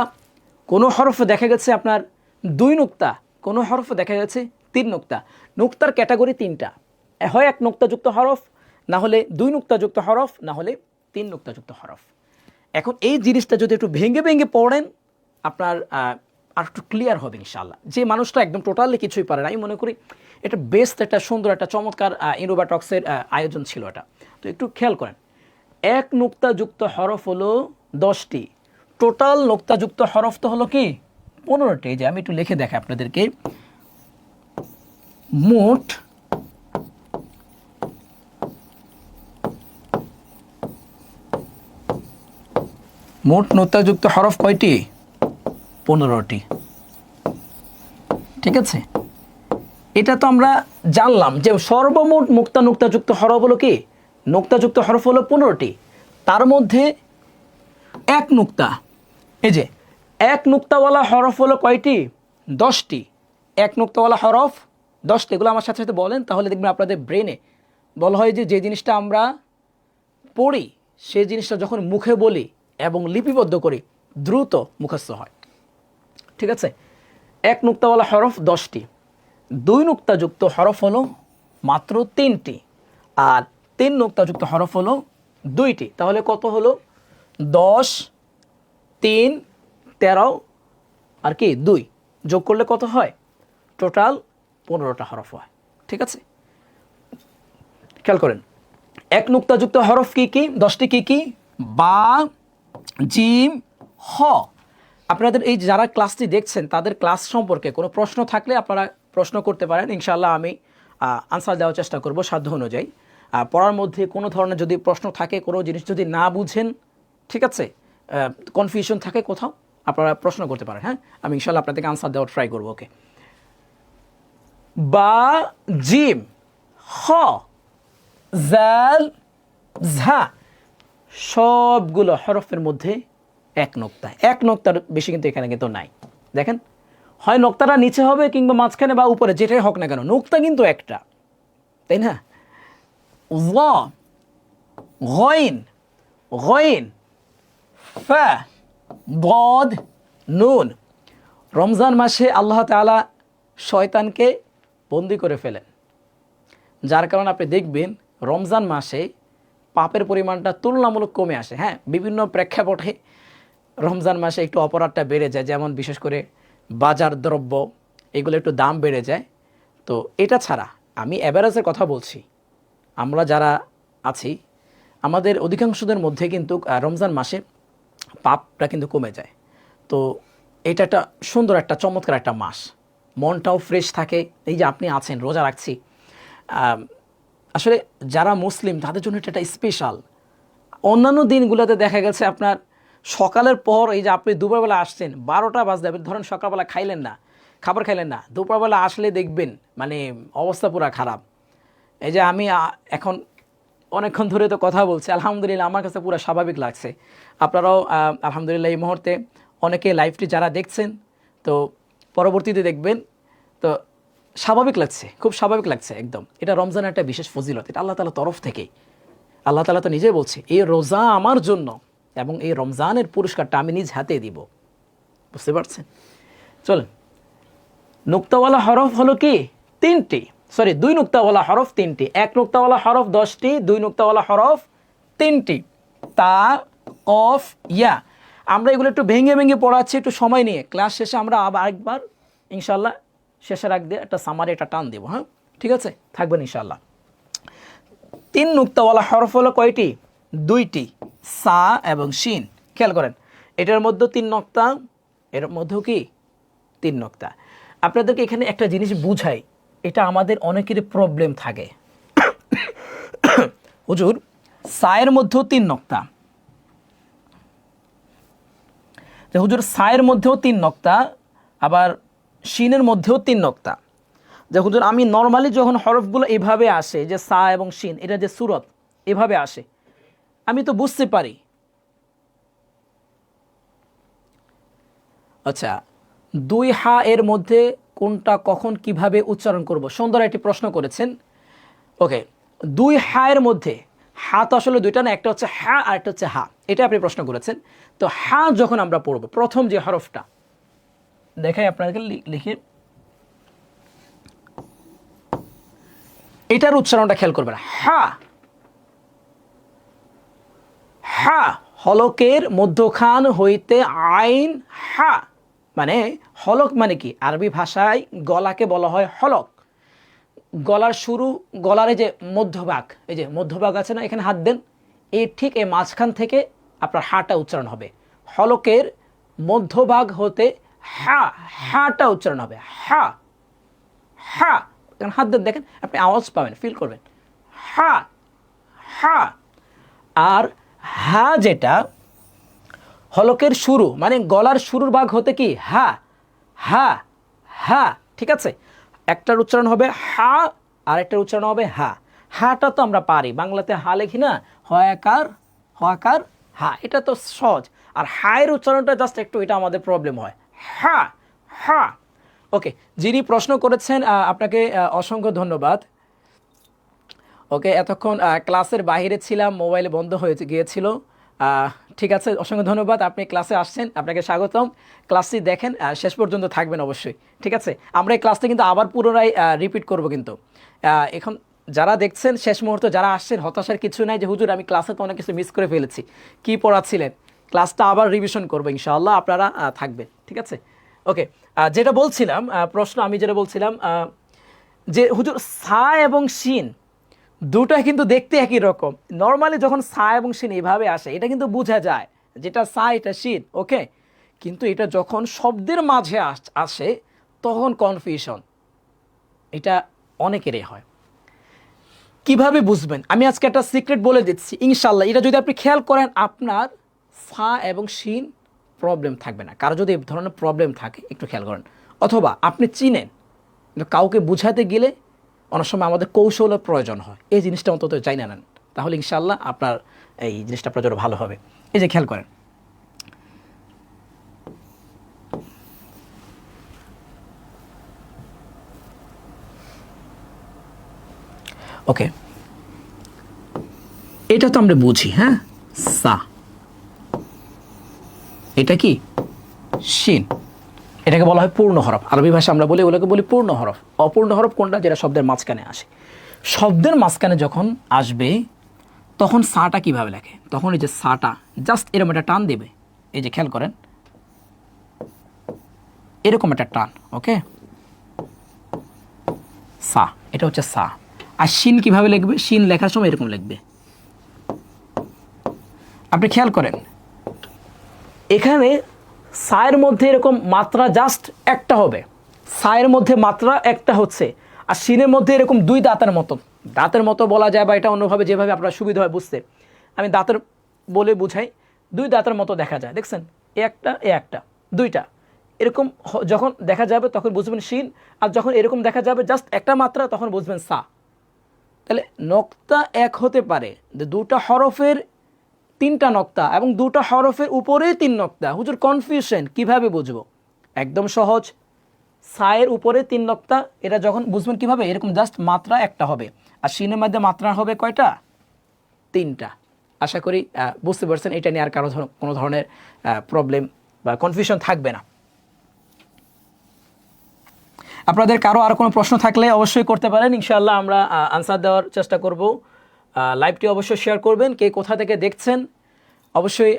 কোনো হরফে দেখা গেছে আপনার 2 নোক্তা, কোনো হরফে দেখা গেছে 3 নোক্তা। নোক্তার ক্যাটাগরি 3টা, হয় 1 নোক্তাযুক্ত হরফ, না হলে 2 নুক্তাযুক্ত হরফ, না হলে 3 নুক্তাযুক্ত হরফ। এখন এই জিনিসটা যদি একটু ভেঙে ভেঙে পড়েন আপনার আর একটু ক্লিয়ার হবে ইনশাআল্লাহ। যে মানুষটা একদম টোটালি কিছুই পারে না, আমি মনে করি এটা বেস্ট একটা সুন্দর একটা চমৎকার ইনোভা টক্সের আয়োজন ছিল এটা। তো একটু খেয়াল করেন, 1 নুক্তাযুক্ত হরফ হলো 10টি, টোটাল নুক্তাযুক্ত হরফ তো হলো কি 15টি। যে আমি একটু লিখে দেখাই আপনাদেরকে, মোট নুক্তাযুক্ত হরফ কয়টি? 15টি। ঠিক আছে, এটা তো আমরা জানলাম যে সর্বমোট নুক্তাযুক্ত হরফ হলো কি, নুক্তাযুক্ত হরফ হলো 15টি, তার মধ্যে 1 নুক্তা, এই যে 1 নুক্তাওয়ালা হরফ হলো কয়টি? 10টি। 1 নুক্তাওয়ালা হরফ 10টি। এগুলো আমার সাথে সাথে বলেন, তাহলে দেখবেন আপনাদের ব্রেনে বলা হয় যে জিনিসটা আমরা পড়ি সেই জিনিসটা যখন মুখে বলি এবং লিপিবদ্ধ করি দ্রুত মুখস্থ হয়। ঠিক আছে, 1 নুক্তাওয়ালা হরফ 10টি, 2 নুক্তাযুক্ত হরফ হলো মাত্র 3টি, আর 3 নুক্তাযুক্ত হরফ হলো 2টি। তাহলে কত হলো? 10, 3, 13 আর কি 2 যোগ করলে কত হয়? টোটাল 15টা হরফ হয়। ঠিক আছে, খেয়াল করেন 1 নুক্তাযুক্ত হরফ কি কি? 10টি কি কি? বা, জিম, হ। আপনাদের এই যারা ক্লাসটি দেখছেন তাদের ক্লাস সম্পর্কে কোনো প্রশ্ন থাকলে আপনারা প্রশ্ন করতে পারেন, ইনশাআল্লাহ আমি আনসার দেওয়ার চেষ্টা করব সাধ্য অনুযায়ী। পড়ার মধ্যে কোনো ধরনের যদি প্রশ্ন থাকে, কোনো জিনিস যদি না বুঝেন, ঠিক আছে, কনফিউশন থাকে কোথাও, আপনারা প্রশ্ন করতে পারেন। হ্যাঁ, আমি ইনশাআল্লাহ আপনাদেরকে আনসার দেওয়ার ট্রাই করবো। ওকে, বা, জিম, হ, জাল, ঝা, সবগুলো হরফের মধ্যে 1 নোক্তা। 1 নোক্তার বেশি কিন্তু এখানে কিন্তু নাই। দেখেন, হয় নোক্তাটা নিচে হবে কিংবা মাঝখানে বা উপরে, যেটাই হোক না কেন, নোক্তা কিন্তু একটা, তাই না? য, গইন, গইন, ফা, বদ, নুন। রমজান মাসে আল্লাহ তাআলা শয়তানকে বন্দি করে ফেলেন, যার কারণে আপনি দেখবেন রমজান মাসে পাপের পরিমাণটা তুলনামূলক কমে আসে। হ্যাঁ, বিভিন্ন প্রেক্ষাপটে রমজান মাসে একটু অপরাধটা বেড়ে যায়, যেমন বিশেষ করে বাজার দ্রব্য এগুলো একটু দাম বেড়ে যায়। তো এটা ছাড়া আমি অ্যাভারেজের কথা বলছি, আমরা যারা আছি আমাদের অধিকাংশদের মধ্যে কিন্তু রমজান মাসে পাপটা কিন্তু কমে যায়। তো এটা একটা সুন্দর একটা চমৎকার একটা মাস, মনটাও ফ্রেশ থাকে। এই যে আপনি আছেন, রোজা রাখছি, আসলে যারা মুসলিম তাদের জন্য এটা একটা স্পেশাল। অন্যান্য দিনগুলোতে দেখা গেছে আপনার সকালের পর, এই যে আপনি দুপুরবেলা আসছেন 12টা বাজে, ধরেন সকালবেলা খাইলেন না, খাবার খাইলেন না, দুপুরবেলা আসলে দেখবেন মানে অবস্থা পুরো খারাপ। এই যে আমি এখন অনেকক্ষণ ধরে তো কথা বলছি, আলহামদুলিল্লাহ আমার কাছে পুরো স্বাভাবিক লাগছে। আপনারাও আলহামদুলিল্লাহ এই মুহূর্তে অনেকে লাইভটি যারা দেখছেন, তো পরবর্তীতে দেখবেন, তো স্বাভাবিক লাগছে, খুব স্বাভাবিক লাগছে একদম। এটা রমজানের একটা বিশেষ ফজিলত, এটা আল্লাহ তাআলার তরফ থেকে। আল্লাহ তাআলা তো নিজেই বলছে, এই রোজা আমার জন্য এবং এই রমজানের পুরস্কারটা আমি নিজ হাতে দিব। বুঝতে পারছেন? চলেন, নুক্তাওয়ালা হরফ হলো কি 3টি, সরি 2 নুক্তাওয়ালা হরফ 3টি। 1 নুক্তাওয়ালা হরফ 10টি, 2 নুক্তাওয়ালা হরফ 3টি। তা, কফ, ইয়া। আমরা এগুলো একটু ভেঙে ভেঙে পড়াচ্ছি একটু সময় নিয়ে, ক্লাস শেষে আমরা আবার আরেকবার ইনশাআল্লাহ শেষের আগ দিয়ে একটা সামারি, একটা টান দেবো। হ্যাঁ, ঠিক আছে, থাকবেন ইনশাআল্লাহ। 3 নুক্তাওয়ালা হরফ হলো কয়টি? 2টি, সা এবং শিন। খেয়াল করেন, এটার মধ্যে 3 নোক্তা, এর মধ্যেও কি 3 নোক্তা। আপনাদেরকে এখানে একটা জিনিস বুঝাই, এটা আমাদের অনেকেরই প্রবলেম থাকে। হুজুর, সায়ের মধ্যেও 3 নোক্তা, হুজুর সায়ের মধ্যেও 3 নোক্তা, আবার শিনের মধ্যেও 3 নোক্তা। যে হুজুর আমি নর্মালি যখন হরফগুলো এভাবে আসে, যে সা এবং শিন, এটা যে সুরত এভাবে আসে, আমি তো বুঝতে পারি। আচ্ছা, 2 হা এর মধ্যে কোনটা কখন কিভাবে উচ্চারণ করব? সুন্দর একটি প্রশ্ন করেছেন। ওকে, 2 হা এর মধ্যে, হা তো আসলে 2টা না, একটা হচ্ছে হা আর একটা হচ্ছে হা, এটা আপনি প্রশ্ন করেছেন। তো হা যখন আমরা পড়ব, প্রথম যে হরফটা দেখাই আপনাদেরকে, লিখে এটার উচ্চারণটা খেয়াল করবেন। হা, হা, হলকের মধ্যখান হইতে আইন হা, মানে হলক মানে কি, আরবি ভাষায় গলাকে বলা হয় হলক। গলার শুরু, গলার এই যে মধ্যভাগ, এই যে মধ্যভাগ আছে না, এখানে হাত দেন, এই ঠিক এই মাঝখান থেকে আপনার হাটা উচ্চারণ হবে। হলকের মধ্যভাগ হতে হা, হাটা উচ্চারণ হবে, হা হা। হাত দেন, দেখেন আপনি আওয়াজ পাবেন, ফিল করবেন, হা হা। আর হা যেটা হলকের শুরু, মানে গলার শুরুর ভাগ হতে কি হা, হা হা, ঠিক আছে। একটার উচ্চারণ হবে হা, আর একটার উচ্চারণ হবে হা। হাটা তো আমরা পারি, বাংলাতে হা লেখি না, হয়াকার হয়াকার হা, এটা তো সহজ। আর হায়ের উচ্চারণটা জাস্ট একটু, এটা আমাদের প্রবলেম হয়, হা হা। ওকে, যিনি প্রশ্ন করেছেন আপনাকে অসংখ্য ধন্যবাদ। ওকে, এতক্ষণ ক্লাসের বাইরে ছিলাম, মোবাইলে বন্ধ হয়ে গিয়েছিল। ঠিক আছে, অসংখ্য ধন্যবাদ, আপনি ক্লাসে আসছেন, আপনাকে স্বাগতম। ক্লাসটি দেখেন, শেষ পর্যন্ত থাকবেন অবশ্যই, ঠিক আছে। আমরা এই ক্লাসটা কিন্তু আবার পুনরায় রিপিট করব কিন্তু। এখন যারা দেখছেন শেষ মুহূর্তে যারা আসছেন, হতাশার কিছু নাই যে হুজুর আমি ক্লাসে তো অনেক কিছু মিস করে ফেলেছি, কি পড়াচ্ছিলেন, ক্লাসটা আবার রিভিশন করবো ইনশাআল্লাহ, আপনারা থাকবেন, ঠিক আছে। ওকে, যেটা বলছিলাম, প্রশ্ন আমি যেটা বলছিলাম যে হুজুর সা এবং শিন দুটা কিন্তু দেখতে একই রকম। নর্মালি যখন সা এবং শিন এইভাবে আসে, এটা কিন্তু বোঝা যায় যেটা সা এটা শিন, ওকে। কিন্তু এটা যখন শব্দের মাঝে আসে তখন কনফিউশন, এটা অনেকেরই হয়। কিভাবে বুঝবেন, আমি আজকে একটা সিক্রেট বলে দিচ্ছি ইনশাল্লাহ, এটা যদি আপনি খেয়াল করেন আপনার সা এবং শিন প্রবলেম থাকবে না। কারো যদি এই ধরনের প্রবলেম থাকে একটু খেয়াল করেন, অথবা আপনি চিনেন কিন্তু কাউকে বুঝাতে গেলে অনেক সময় আমাদের কৌশলের প্রয়োজন হয়, এই জিনিসটা অন্তত চাই না নেন, তাহলে ইনশাআল্লাহ আপনার এই জিনিসটা আপনার জন্য ভালো হবে। এই যে খেয়াল করেন, ওকে, এটা তো আমরা বুঝি, হ্যাঁ, সা, এটা কি শিন, এটাকে বলা হয় পূর্ণ হরফ, আরবি ভাষা আমরা বলি ওগুলোকে বলি পূর্ণ হরফ। অপূর্ণ হরফ কোনটা, যেটা শব্দের মাঝখানে আসে। শব্দের মাঝখানে যখন আসবে তখন সাটা কিভাবে লেখে, তখন এই যে সাটা জাস্ট এরকম একটা টান দেবে, এই যে খেয়াল করেন এরকম একটা টান, ওকে, সা, এটা হচ্ছে সা। আর শিন কিভাবে লিখবে, শিন লেখার সময় এরকম লিখবে। আপনি খেয়াল করেন এখানে সায়ের মধ্যে এরকম মাত্রা জাস্ট একটা হবে, সায়ের মধ্যে মাত্রা একটা হচ্ছে, আর শিনের মধ্যে এরকম দুই দাঁতের মতো, দাঁতের মতো বলা যায় বা এটা অন্যভাবে যেভাবে আপনার সুবিধা হয় বুঝতে, আমি দাঁতের বলে বুঝাই, দুই দাঁতের মতো দেখা যায়, দেখছেন, এ একটা দুইটা এরকম যখন দেখা যাবে তখন বুঝবেন শিন, আর যখন এরকম দেখা যাবে জাস্ট একটা মাত্রা তখন বুঝবেন সা। তাহলে নক্তা এক হতে পারে যে দুটা হরফের তিনটা নক্তা এবং দুটো হরফের উপরে তিন নক্তা। হুজুর কনফিউশন কিভাবে বুঝবো, একদম সহজ, সায়ের উপরে তিন নক্তা, এটা যখন বুঝবেন কিভাবে, এরকম জাস্ট মাত্রা একটা হবে, আর শিনের মধ্যে মাত্রা হবে কয়টা, তিনটা। আশা করি বুঝতে পারছেন, এটা নিয়ে আর কারো কোনো ধরনের প্রবলেম বা কনফিউশন থাকবে না। আপনাদের কারো আর কোনো প্রশ্ন থাকলে অবশ্যই করতে পারেন, ইনশাআল্লাহ আমরা আনসার দেওয়ার চেষ্টা করব। লাইভটি অবশ্যই শেয়ার করবেন, কে কোথা থেকে দেখছেন অবশ্যই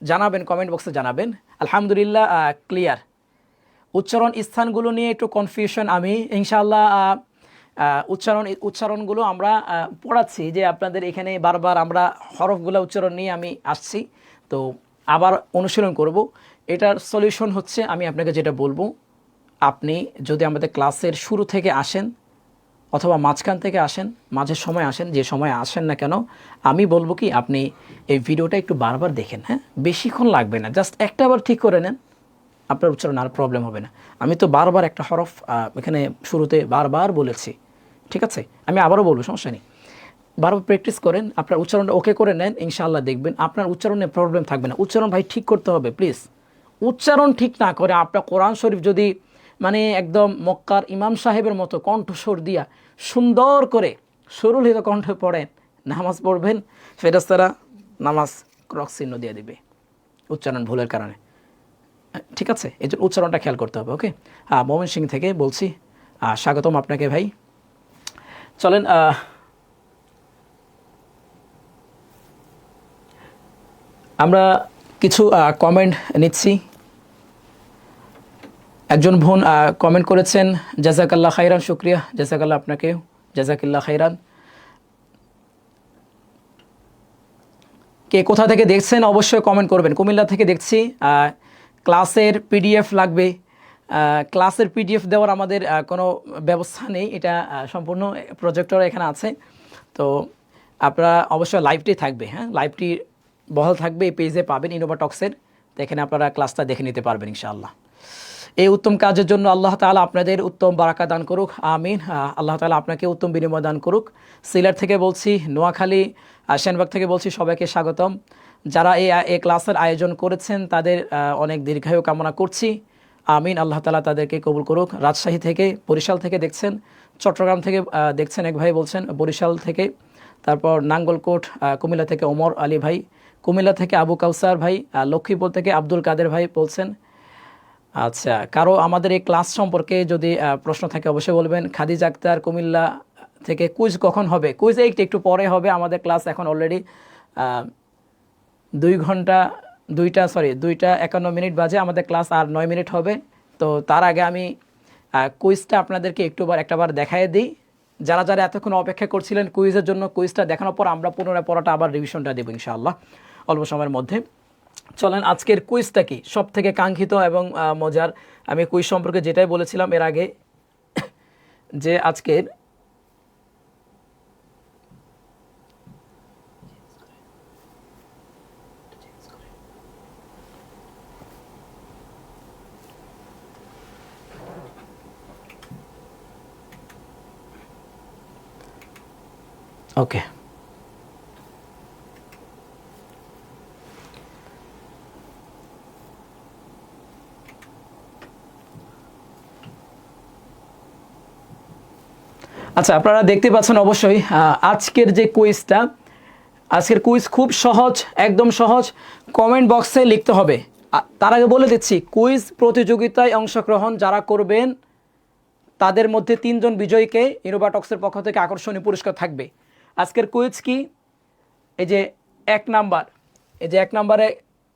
জানাবেন, কমেন্ট বক্সে জানাবেন। আলহামদুলিল্লাহ ক্লিয়ার। উচ্চারণ স্থানগুলো নিয়ে একটু কনফিউশন, আমি ইনশাআল্লাহ উচ্চারণগুলো আমরা পড়াচ্ছি, যে আপনাদের এখানে বারবার আমরা হরফগুলো উচ্চারণ নিয়ে আমি আসছি, তো আবার অনুশীলন করব। এটার সলিউশন হচ্ছে আমি আপনাকে যেটা বলবো, আপনি যদি আমাদের ক্লাসের শুরু থেকে আসেন অথবা মাঝখান থেকে আসেন, মাঝের সময় আসেন, যে সময় আসেন না কেন, আমি বলবো কি আপনি এই ভিডিওটা একটু বারবার দেখেন, হ্যাঁ, বেশিক্ষণ লাগবে না, জাস্ট একটা বার ঠিক করে নেন, আপনার উচ্চারণ আর প্রবলেম হবে না। আমি তো বারবার একটা হরফ এখানে শুরুতে বারবার বলেছি, ঠিক আছে, আমি আবারও বলবো, সমস্যা নেই, বারবার প্র্যাকটিস করেন, আপনার উচ্চারণটা ওকে করে নেন, ইনশাআল্লাহ দেখবেন আপনার উচ্চারণে প্রবলেম থাকবে না। উচ্চারণ ভাই ঠিক করতে হবে প্লিজ, উচ্চারণ ঠিক না করে আপনার কোরআন শরীফ যদি মানে একদম মক্কার ইমাম সাহেবের মতো কণ্ঠস্বর দিয়া সুন্দর করে সুরলিত কণ্ঠে পড়েন, নামাজ পড়বেন, ফেরেশতারা নামাজ ক্রস চিহ্ন দিয়ে দিবে উচ্চারণ ভুলের কারণে, ঠিক আছে। এই জন্য উচ্চারণটা খেয়াল করতে হবে, ওকে। মোমিন সিং থেকে বলছি, স্বাগতম আপনাকে ভাই। চলেন আমরা কিছু কমেন্ট নিচ্ছি। একজন বোন কমেন্ট করেছেন, জাজাকাল্লাহ খাইরান, শুক্রিয়া, জাজাকাল্লাহ আপনাকে, জাজাকিল্লাহ খাইরান। কে কোথা থেকে দেখছেন অবশ্যই কমেন্ট করবেন। কুমিল্লা থেকে দেখছি। ক্লাসের পিডিএফ লাগবে। ক্লাসের পিডিএফ দেওয়ার আমাদের কোনো ব্যবস্থা নেই, এটা সম্পূর্ণ প্রজেক্টর এখানে আছে। তো আপনারা অবশ্যই লাইভটি থাকবে, হ্যাঁ লাইভটি বহাল থাকবে, এই পেজে পাবেন ইনোভাটক্সের। তো এখানে আপনারা ক্লাসটা দেখে নিতে পারবেন ইনশাআল্লাহ। এই উত্তম কাজের জন্য আল্লাহ তাআলা আপনাদের উত্তম বারাকা দান করুক, আমিন। আল্লাহ তাআলা আপনাকে উত্তম বিনিময় দান করুক। সিলেট থেকে বলছি, নোয়াখালী, সেনবাগ থেকে বলছি, সবাইকে স্বাগতম। যারা এই ক্লাসের আয়োজন করেছেন তাদের অনেক দীর্ঘায়ু কামনা করছি, আমিন। আল্লাহ তাআলা তাদেরকে কবুল করুক। রাজশাহী থেকে, বরিশাল থেকে দেখছেন, চট্টগ্রাম থেকে দেখছেন এক ভাই বলছেন, বরিশাল থেকে, তারপর নাঙ্গলকোট, কুমিল্লা থেকে ওমর আলী ভাই, কুমিল্লা থেকে আবু কাউসার ভাই, লক্ষ্মীপুর থেকে আব্দুল কাদের ভাই বলছেন। আচ্ছা, কারো আমাদের এই ক্লাস সম্পর্কে যদি প্রশ্ন থাকে অবশ্যই বলবেন। খাদিজা আক্তার কুমিল্লা থেকে, কুইজ কখন হবে? কুইজ একটু পরে হবে। আমাদের ক্লাস এখন অলরেডি 2:51 বাজে, আমাদের ক্লাস আর 9 মিনিট হবে। তো তার আগে আমি কুইজটা আপনাদেরকে একটাবার দেখায় দিই। যারা যারা এতক্ষণ অপেক্ষা করছিলেন কুইজের জন্য, কুইজটা দেখানোর পর আমরা পুনরায় পড়াটা আবার রিভিশনটা দেবো ইনশাআল্লাহ অল্প সময়ের মধ্যে। চলেন আজকের কুইজটা কি সব থেকে কাঙ্ক্ষিত এবং মজার। আমি কুইজ সম্পর্কে যেটাই বলেছিলাম এর আগে, যে আজকের ওকে, আচ্ছা আপনারা দেখতে পাচ্ছেন অবশ্যই আজকের যে কুইজটা, আজকের কুইজ খুব সহজ, একদম সহজ। কমেন্ট বক্সে লিখতে হবে। তার আগে বলে দিচ্ছি, কুইজ প্রতিযোগিতায় অংশগ্রহণ যারা করবেন তাদের মধ্যে 3 জন বিজয়ীকে ইনোভাটক্সের পক্ষ থেকে আকর্ষণীয় পুরস্কার থাকবে। আজকের কুইজ কি? এই যে 1 নাম্বার, এই যে 1 নাম্বারে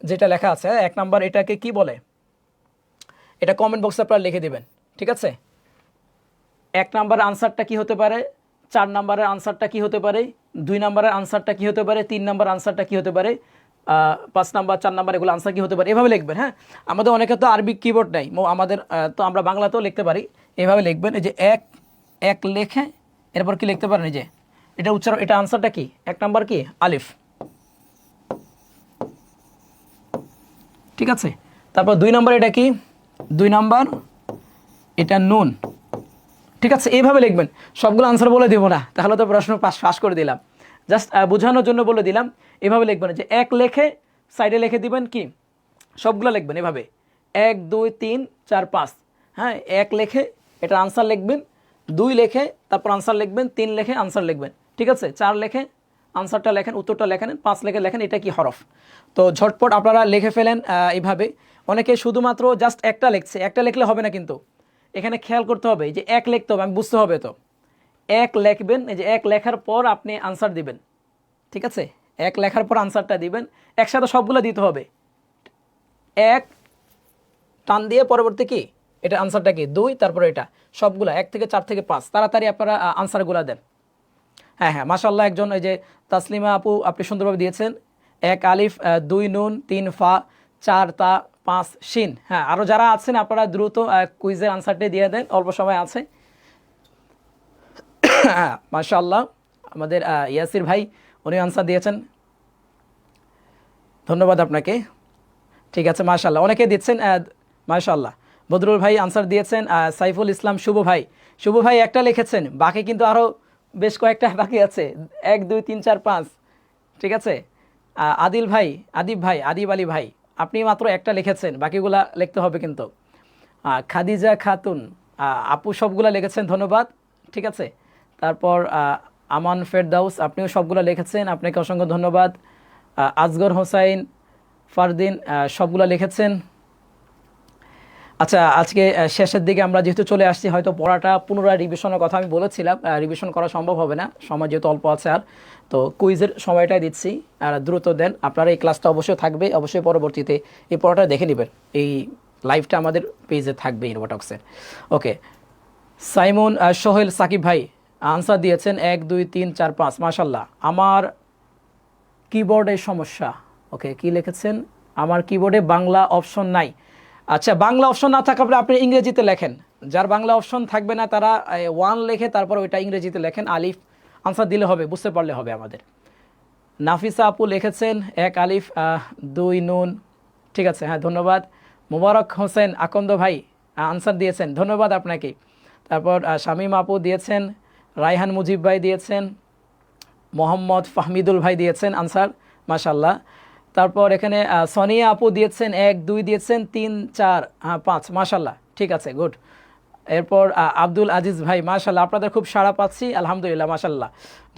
যেটা লেখা আছে, 1 নাম্বার এটাকে কি বলে? এটা কমেন্ট বক্সে আপনারা লিখে দিবেন, ঠিক আছে? 1 নাম্বারের আনসারটা কি হতে পারে, 4 নাম্বারের আনসারটা কি হতে পারে, 2 নাম্বারের আনসারটা কি হতে পারে, 3 নাম্বার আনসারটা কি হতে পারে, 5 নাম্বার, 4 নাম্বার এগুলো আনসার কি হতে পারে, এভাবে লিখবেন। হ্যাঁ, আমাদের অনেকে তো আরবি কিবোর্ড নাই, আমাদের তো আমরা বাংলাতেও লিখতে পারি। এভাবে লিখবেন, এই যে এক লেখে এরপর কি লিখতে পারেন, এই যে এটা উচ্চারণ, এটা আনসারটা কি? 1 নাম্বার কি? আলিফ, ঠিক আছে। তারপর 2 নাম্বার এটা কি? 2 নাম্বার এটা নুন, ঠিক আছে। এইভাবে লিখবেন। সবগুলো আনসার বলে দিব না, তাহলে তো প্রশ্ন পাস করে দিলাম। জাস্ট বোঝানোর জন্য বলে দিলাম। এভাবে লিখবেন, যে 1 লেখে সাইডে লিখে দিবেন কি, সবগুলো লিখবেন এভাবে 1 2 3 4 5। হ্যাঁ, 1 লেখে এটা আনসার লিখবেন, 2 লেখে তারপর আনসার লিখবেন, 3 লেখে আনসার লিখবেন, ঠিক আছে। 4 লেখে আনসারটা লেখেন, উত্তরটা লেখেন, 5 লেখে লেখেন এটা কি হরফ। তো ঝটপট আপনারা লিখে ফেলেন এইভাবে। অনেকে শুধুমাত্র জাস্ট একটা লিখছে, একটা লিখলে হবে না, কিন্তু এখানে খেয়াল করতে হবে যে 1 লিখতে হবে, আমি বুঝতে হবে। তো 1 লিখবেন, এই যে 1 লেখার পর আপনি আনসার দিবেন, ঠিক আছে। 1 লেখার পর আনসারটা দিবেন, একসাথে সবগুলো দিতে হবে। 1 টান দিয়ে পরবর্তী কি, এটা আনসারটা কি 2, তারপরে এটা সবগুলা 1 থেকে 4 থেকে 5। তাড়াতাড়ি আপনারা আনসারগুলো দেন। হ্যাঁ হ্যাঁ, মাশাআল্লাহ, একজন এই যে তাসলিমা আপু, আপনি সুন্দরভাবে দিয়েছেন। 1 আলিফ, 2 নুন, 3 ফা, 4 তা, 5 শিন। হ্যাঁ, আরও যারা আছেন আপনারা দ্রুত কুইজের আনসারটি দিয়ে দেন, অল্প সময় আছে। হ্যাঁ, মাশাআল্লাহ, আমাদের ইয়াসির ভাই উনি আনসার দিয়েছেন, ধন্যবাদ আপনাকে। ঠিক আছে, মাশাআল্লাহ, অনেকে দিচ্ছেন, মাশাআল্লাহ। বদরুল ভাই আনসার দিয়েছেন। সাইফুল ইসলাম শুভ ভাই একটা লিখেছেন, বাকি কিন্তু আরও বেশ কয়েকটা বাকি আছে, 1 2 3 4 5, ঠিক আছে। আদিব আলী ভাই আপনি মাত্র একটা লিখেছেন, বাকিগুলা লিখতে হবে কিন্তু। খাদিজা খাতুন আপু সবগুলা লিখেছেন, ধন্যবাদ, ঠিক আছে। তারপর আমান ফেরদাউস আপনিও সবগুলা লিখেছেন, আপনাকে অসংখ্য ধন্যবাদ। আজগর হোসাইন ফারদিন সবগুলা লিখেছেন। আচ্ছা, আজকে শেষের দিকে আমরা যেহেতু চলে আসছি, হয়তো পড়াটা পুনরায় রিভিশনের কথা আমি বলেছিলাম, রিভিশন করা সম্ভব হবে না, সময় যেহেতু অল্প আছে। আর তো কুইজের সময়টাই দিচ্ছি, আর দ্রুত দেন। আপনারা এই ক্লাসটা অবশ্যই থাকবে, অবশ্যই পরবর্তীতে এই পড়াটা দেখে নেবেন। এই লাইভটা আমাদের পেজে থাকবে ইনবটক্সে। ওকে, সাইমন সোহেল সাকিব ভাই আনসার দিয়েছেন 1 2 3 4 5। মাশাল্লাহ। আমার কিবোর্ডের সমস্যা। ওকে, কি লিখেছেন? আমার কিবোর্ডে বাংলা অপশন নাই। আচ্ছা, বাংলা অপশন না থাকলে আপনি ইংরেজিতে লেখেন। যার বাংলা অপশন থাকবে না তারা 1 লেখে, তারপর ওইটা ইংরেজিতে লেখেন, আলিফ আনসার দিলে হবে, বুঝতে পারলে হবে আমাদের। নাফিসা আপু লিখেছেন 1 আলিফ 2 নুন। ঠিক আছে, হ্যাঁ, ধন্যবাদ। মোবারক হোসেন আকন্দ ভাই আনসার দিয়েছেন, ধন্যবাদ আপনাকে। তারপর শামীম আপু দিয়েছেন, রায়হান মুজিব ভাই দিয়েছেন, মোহাম্মদ ফাহমিদুল ভাই দিয়েছেন আনসার, মাশাল্লাহ। তারপর এখানে সোনিয়া আপু দিয়েছেন 1 2 দিয়েছেন, 3 4 5, মাশাল্লাহ, ঠিক আছে, গুড। এরপর আব্দুল আজিজ ভাই, মাশাল্লাহ, আপনাদের খুব সাড়া পাচ্ছি, আলহামদুলিল্লাহ, মাশাল্লাহ,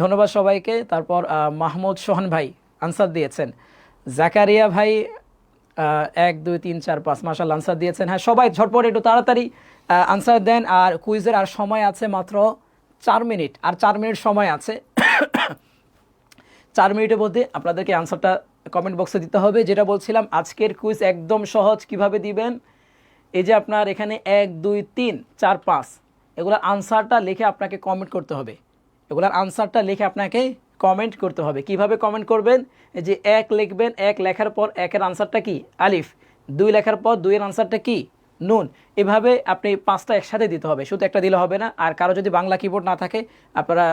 ধন্যবাদ সবাইকে। তারপর মাহমুদ সোহান ভাই আনসার দিয়েছেন, জাকারিয়া ভাই 1 2 3 4 5, মাশাল্লাহ, আনসার দিয়েছেন। হ্যাঁ, সবাই ঝটপট একটু তাড়াতাড়ি আনসার দেন। আর কুইজের আর সময় আছে মাত্র 4 মিনিট, আর 4 মিনিট সময় আছে। 4 মিনিটের মধ্যে আপনাদেরকে আনসারটা কমেন্ট বক্সে দিতে হবে। যেটা বলছিলাম, আজকের কুইজ একদম সহজ। কিভাবে দিবেন? এই যে আপনার এখানে 1 2 3 4 5 এগুলোর আনসারটা লিখে আপনাকে কমেন্ট করতে হবে। এগুলোর আনসারটা লিখে আপনাকে কমেন্ট করতে হবে। কিভাবে কমেন্ট করবেন? এই যে 1 লিখবেন, 1 লেখার পর 1 এর আনসারটা কি? আলিফ। 2 লেখার পর 2 এর আনসারটা কি? নুন। এভাবে আপনি 5টা একসাথে দিতে হবে, শুধু একটা দিলে হবে না। আর কারো যদি বাংলা কিবোর্ড না থাকে, আপনারা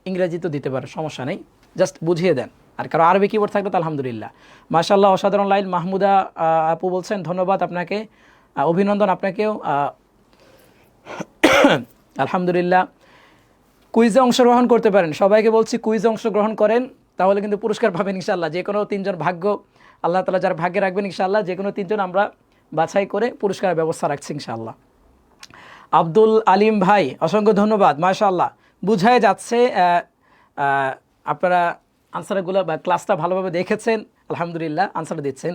ইংরেজিতেও দিতে পারেন, সমস্যা নেই, জাস্ট বুঝিয়ে দেন। আর কারো আরবি কিবোর্ড থাকলে তো আলহামদুলিল্লাহ। মাশাআল্লাহ, অসাধারণ লাইন। মাহমুদা আপু বলছেন, ধন্যবাদ আপনাকে, অভিনন্দন আপনাকেও। আলহামদুলিল্লাহ। কুইজে অংশগ্রহণ করতে পারেন, সবাইকে বলছি কুইজে অংশগ্রহণ করেন, তাহলে কিন্তু পুরস্কার পাবেন ইনশাআল্লাহ। যে কোনো 3 জন ভাগ্য আল্লাহ তাআলা যার ভাগ্যে রাখবেন ইনশাআল্লাহ, যে কোনো 3 জন আমরা বাছাই করে পুরস্কারের ব্যবস্থা রাখছি ইনশাআল্লাহ। আব্দুল আলিম ভাই, অসংখ্য ধন্যবাদ, মাশাআল্লাহ, বুঝাই যাচ্ছে আপনারা আনসারগুলো বা ক্লাসটা ভালোভাবে দেখেছেন, আলহামদুলিল্লাহ, আনসার দিচ্ছেন।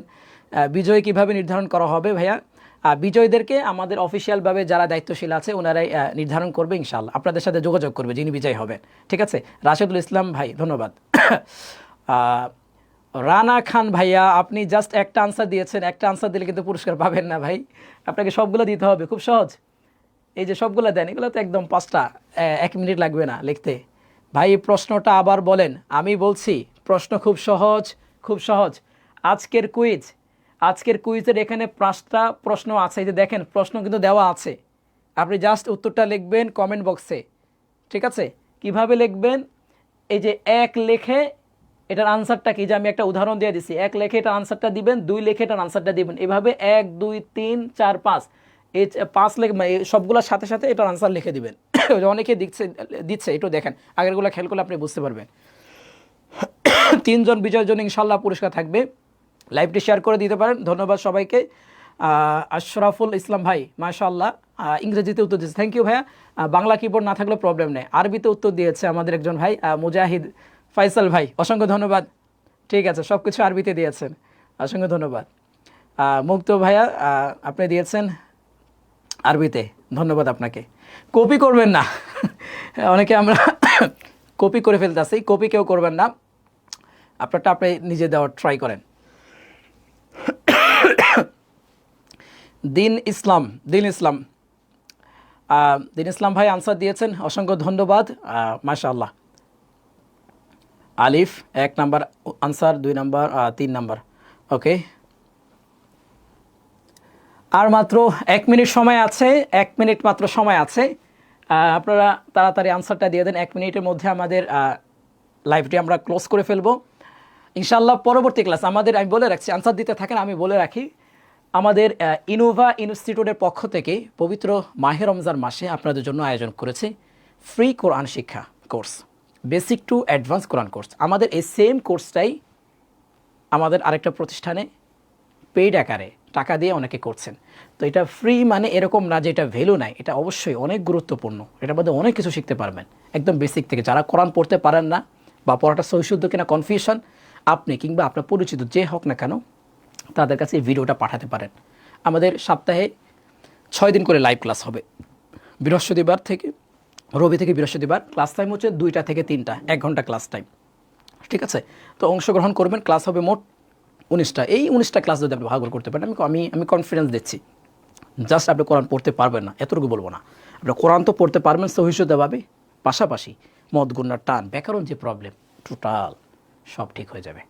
বিজয় কিভাবে নির্ধারণ করা হবে ভাইয়া? বিজয়ীদেরকে আমাদের অফিসিয়ালভাবে যারা দায়িত্বশীল আছে ওনারাই নির্ধারণ করবে ইনশাআল্লাহ, আপনাদের সাথে যোগাযোগ করবে যিনি বিজয় হবেন, ঠিক আছে। রাশেদুল ইসলাম ভাই, ধন্যবাদ। রানা খান ভাইয়া, আপনি জাস্ট একটা আনসার দিয়েছেন, একটা আনসার দিলে কিন্তু পুরস্কার পাবেন না ভাই, আপনাকে সবগুলো দিতে হবে, খুব সহজ। এই যে সবগুলো দেন, এগুলো তো একদম 5টা, 1 মিনিট লাগবে না লিখতে। ভাই, প্রশ্নটা আবার বলেন। আমি বলছি, প্রশ্ন খুব সহজ, খুব সহজ। আজকের কুইজের এখানে 5টা প্রশ্ন আছে, এই যে দেখেন, প্রশ্ন কিন্তু দেওয়া আছে, আপনি জাস্ট উত্তরটা লিখবেন কমেন্ট বক্সে, ঠিক আছে। কিভাবে লিখবেন? এই যে 1 লেখে এটার আনসারটা কি, যে আমি একটা উদাহরণ দিয়ে দিছি, 1 লেখে এটার আনসারটা দিবেন, 2 লেখে এটার আনসারটা দিবেন, এভাবে 1 2 3 4 5 এই 5 লেখে, সবগুলোর সাথে সাথে এটার আনসার লিখে দিবেন। অনেকে দিচ্ছে, একটু দেখেন, আগেরগুলো খেয়াল করলে আপনি বুঝতে পারবেন। 3 জন বিজয়ের জন্য ইনশাল্লাহ পুরস্কার থাকবে। লাইভটি শেয়ার করে দিতে পারেন, ধন্যবাদ সবাইকে। আশরাফুল ইসলাম ভাই, মাশাআল্লাহ, ইংরেজিতে উত্তর দিয়েছে, থ্যাংক ইউ ভাইয়া। বাংলা কিবোর্ড না থাকলেও প্রবলেম নেই, আরবিতে উত্তর দিয়েছে আমাদের একজন ভাই, মুজাহিদ ফাইসাল ভাই, অসংখ্য ধন্যবাদ। ঠিক আছে, সব কিছু আরবিতে দিয়েছেন, অসংখ্য ধন্যবাদ। মুক্ত ভাইয়া, আপনি দিয়েছেন আরবিতে, ধন্যবাদ আপনাকে। কপি করবেন না, অনেকে আমরা কপি করে ফেলতেছি, কপি কেউ করবেন না, আপনারটা আপনি নিজে দেওয়ার ট্রাই করেন। দিন ইসলাম ভাই আনসার দিয়েছেন, অসংখ্য ধন্যবাদ, মাশাআল্লাহ। আলিফ 1 নাম্বার আনসার, 2 নাম্বার, 3 নাম্বার, ওকে। আর মাত্র 1 মিনিট সময় আছে, 1 মিনিট মাত্র সময় আছে, আপনারা তাড়াতাড়ি আনসারটা দিয়ে দেন। 1 মিনিটের মধ্যে আমাদের লাইভটি আমরা ক্লোজ করে ফেলবো ইনশাআল্লাহ। পরবর্তী ক্লাস আমাদের, আমি বলে রাখছি, আনসার দিতে থাকেন, আমি বলে রাখি, আমাদের ইনোভা ইনস্টিটিউটের পক্ষ থেকে পবিত্র মাহে রমজান মাসে আপনাদের জন্য আয়োজন করেছে ফ্রি কোরআন শিক্ষা course, basic to advance Quran course. আমাদের এই সেম কোর্সটাই আমাদের আরেকটা প্রতিষ্ঠানে পেইড আকারে টাকা দিয়ে অনেকে করছেন। তো এটা ফ্রি মানে এরকম না যে এটা ভ্যালু নাই, এটা অবশ্যই অনেক গুরুত্বপূর্ণ, এটার মধ্যে অনেক কিছু শিখতে পারবেন একদম বেসিক থেকে। যারা কোরআন পড়তে পারেন না বা পড়াটা সহিশুদ্ধ কিনা কনফিউশন, আপনি কিংবা আপনার পরিচিত যে হোক না কেন, তাদের কাছে এই ভিডিওটা পাঠাতে পারেন। আমাদের সপ্তাহে 6 দিন করে লাইভ ক্লাস হবে, বৃহস্পতিবার থেকে রবি থেকে বৃহস্পতিবার। ক্লাস টাইম হচ্ছে 2টা থেকে 3টা, 1 ঘন্টা ক্লাস টাইম, ঠিক আছে? তো অংশগ্রহণ করবেন। ক্লাস হবে মোট 19টা। এই 19টা ক্লাস যদি আপনি ভাগ করতে পারেন, আমি কনফিডেন্স দিচ্ছি, জাস্ট আপনি কোরআন পড়তে পারবেন না এতটুকু বলবো না, আপনি কোরআন তো পড়তে পারবেন সহিষ্ণুতাভাবে, পাশাপাশি মদ গুণার টান, ব্যাকরণ যে প্রবলেম, টোটাল সব ঠিক হয়ে যাবে।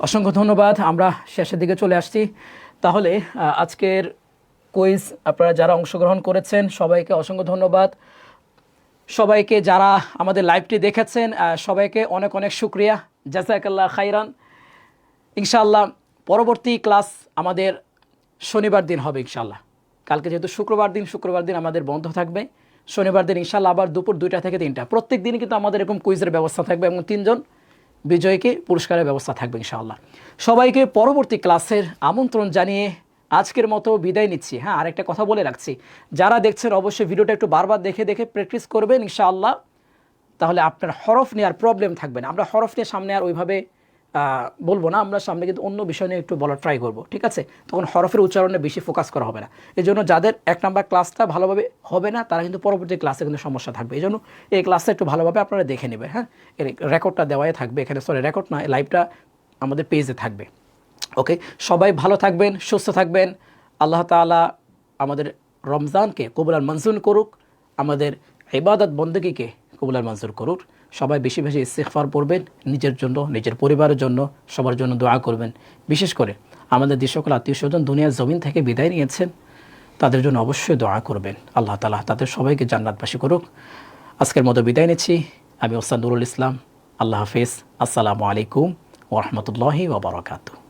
অসংখ্য ধন্যবাদ। আমরা শেষের দিকে চলে আসছি। তাহলে আজকের কুইজ আপনারা যারা অংশগ্রহণ করেছেন সবাইকে অসংখ্য ধন্যবাদ। সবাইকে যারা আমাদের লাইভটি দেখেছেন সবাইকে অনেক অনেক শুকরিয়া, জাযাকাল্লাহ খাইরান। ইনশাআল্লাহ পরবর্তী ক্লাস আমাদের শনিবার দিন হবে ইনশাআল্লাহ। কালকে যেহেতু শুক্রবার দিন আমাদের বন্ধ থাকবে। শনিবার দিন ইনশাআল্লাহ আবার দুপুর 2টা থেকে 3টা প্রত্যেক দিনই কিন্তু আমাদের এরকম কুইজের ব্যবস্থা থাকবে এবং 3 জন বিজয়ীকে পুরস্কারের ব্যবস্থা থাকবে ইনশাআল্লাহ। সবাইকে পরবর্তী ক্লাসের আমন্ত্রণ জানিয়ে আজকের মতো বিদায় নিচ্ছি। হ্যাঁ, আরেকটা কথা বলে রাখছি, যারা দেখছেন অবশ্যই ভিডিওটা একটু বারবার দেখে দেখে প্র্যাকটিস করবেন ইনশাআল্লাহ, তাহলে আপনার হরফ নিয়ে আর প্রবলেম থাকবে না। আমরা হরফ নিয়ে সামনে আর ওইভাবে বলবো না, আমরা সামনে কিন্তু অন্য বিষয় নিয়ে একটু বলার ট্রাই করবো, ঠিক আছে? তখন হরফের উচ্চারণে বেশি ফোকাস করা হবে না। এই জন্য যাদের 1 নাম্বার ক্লাসটা ভালোভাবে হবে না তারা কিন্তু পরবর্তী ক্লাসে কিন্তু সমস্যা থাকবে। এই জন্য এই ক্লাসটা একটু ভালোভাবে আপনারা দেখে নেবেন। হ্যাঁ, এর রেকর্ডটা দেওয়াই থাকবে এখানে, সরি রেকর্ড না, লাইভটা আমাদের পেজে থাকবে। ওকে, সবাই ভালো থাকবেন, সুস্থ থাকবেন। আল্লাহ তাআলা আমাদের রমজানকে কবুল আর মঞ্জুর করুক, আমাদের ইবাদত বন্দেগীকে কবুল আর মঞ্জুর করুক। সবাই বেশি বেশি ইস্তিগফার পড়বেন, নিজের জন্য, নিজের পরিবারের জন্য, সবার জন্য দোয়া করবেন। বিশেষ করে আমাদের যে সকল আত্মীয় স্বজন দুনিয়ার জমিন থেকে বিদায় নিয়েছেন তাদের জন্য অবশ্যই দোয়া করবেন। আল্লাহ তাআলা তাদের সবাইকে জান্নাতবাসী করুক। আজকের মতো বিদায় নিচ্ছি। আমি ওস্তাদ নুরুল ইসলাম। আল্লাহ হাফেজ। আসসালামু আলাইকুম ওয়া রাহমাতুল্লাহি ওয়া বারাকাতুহু।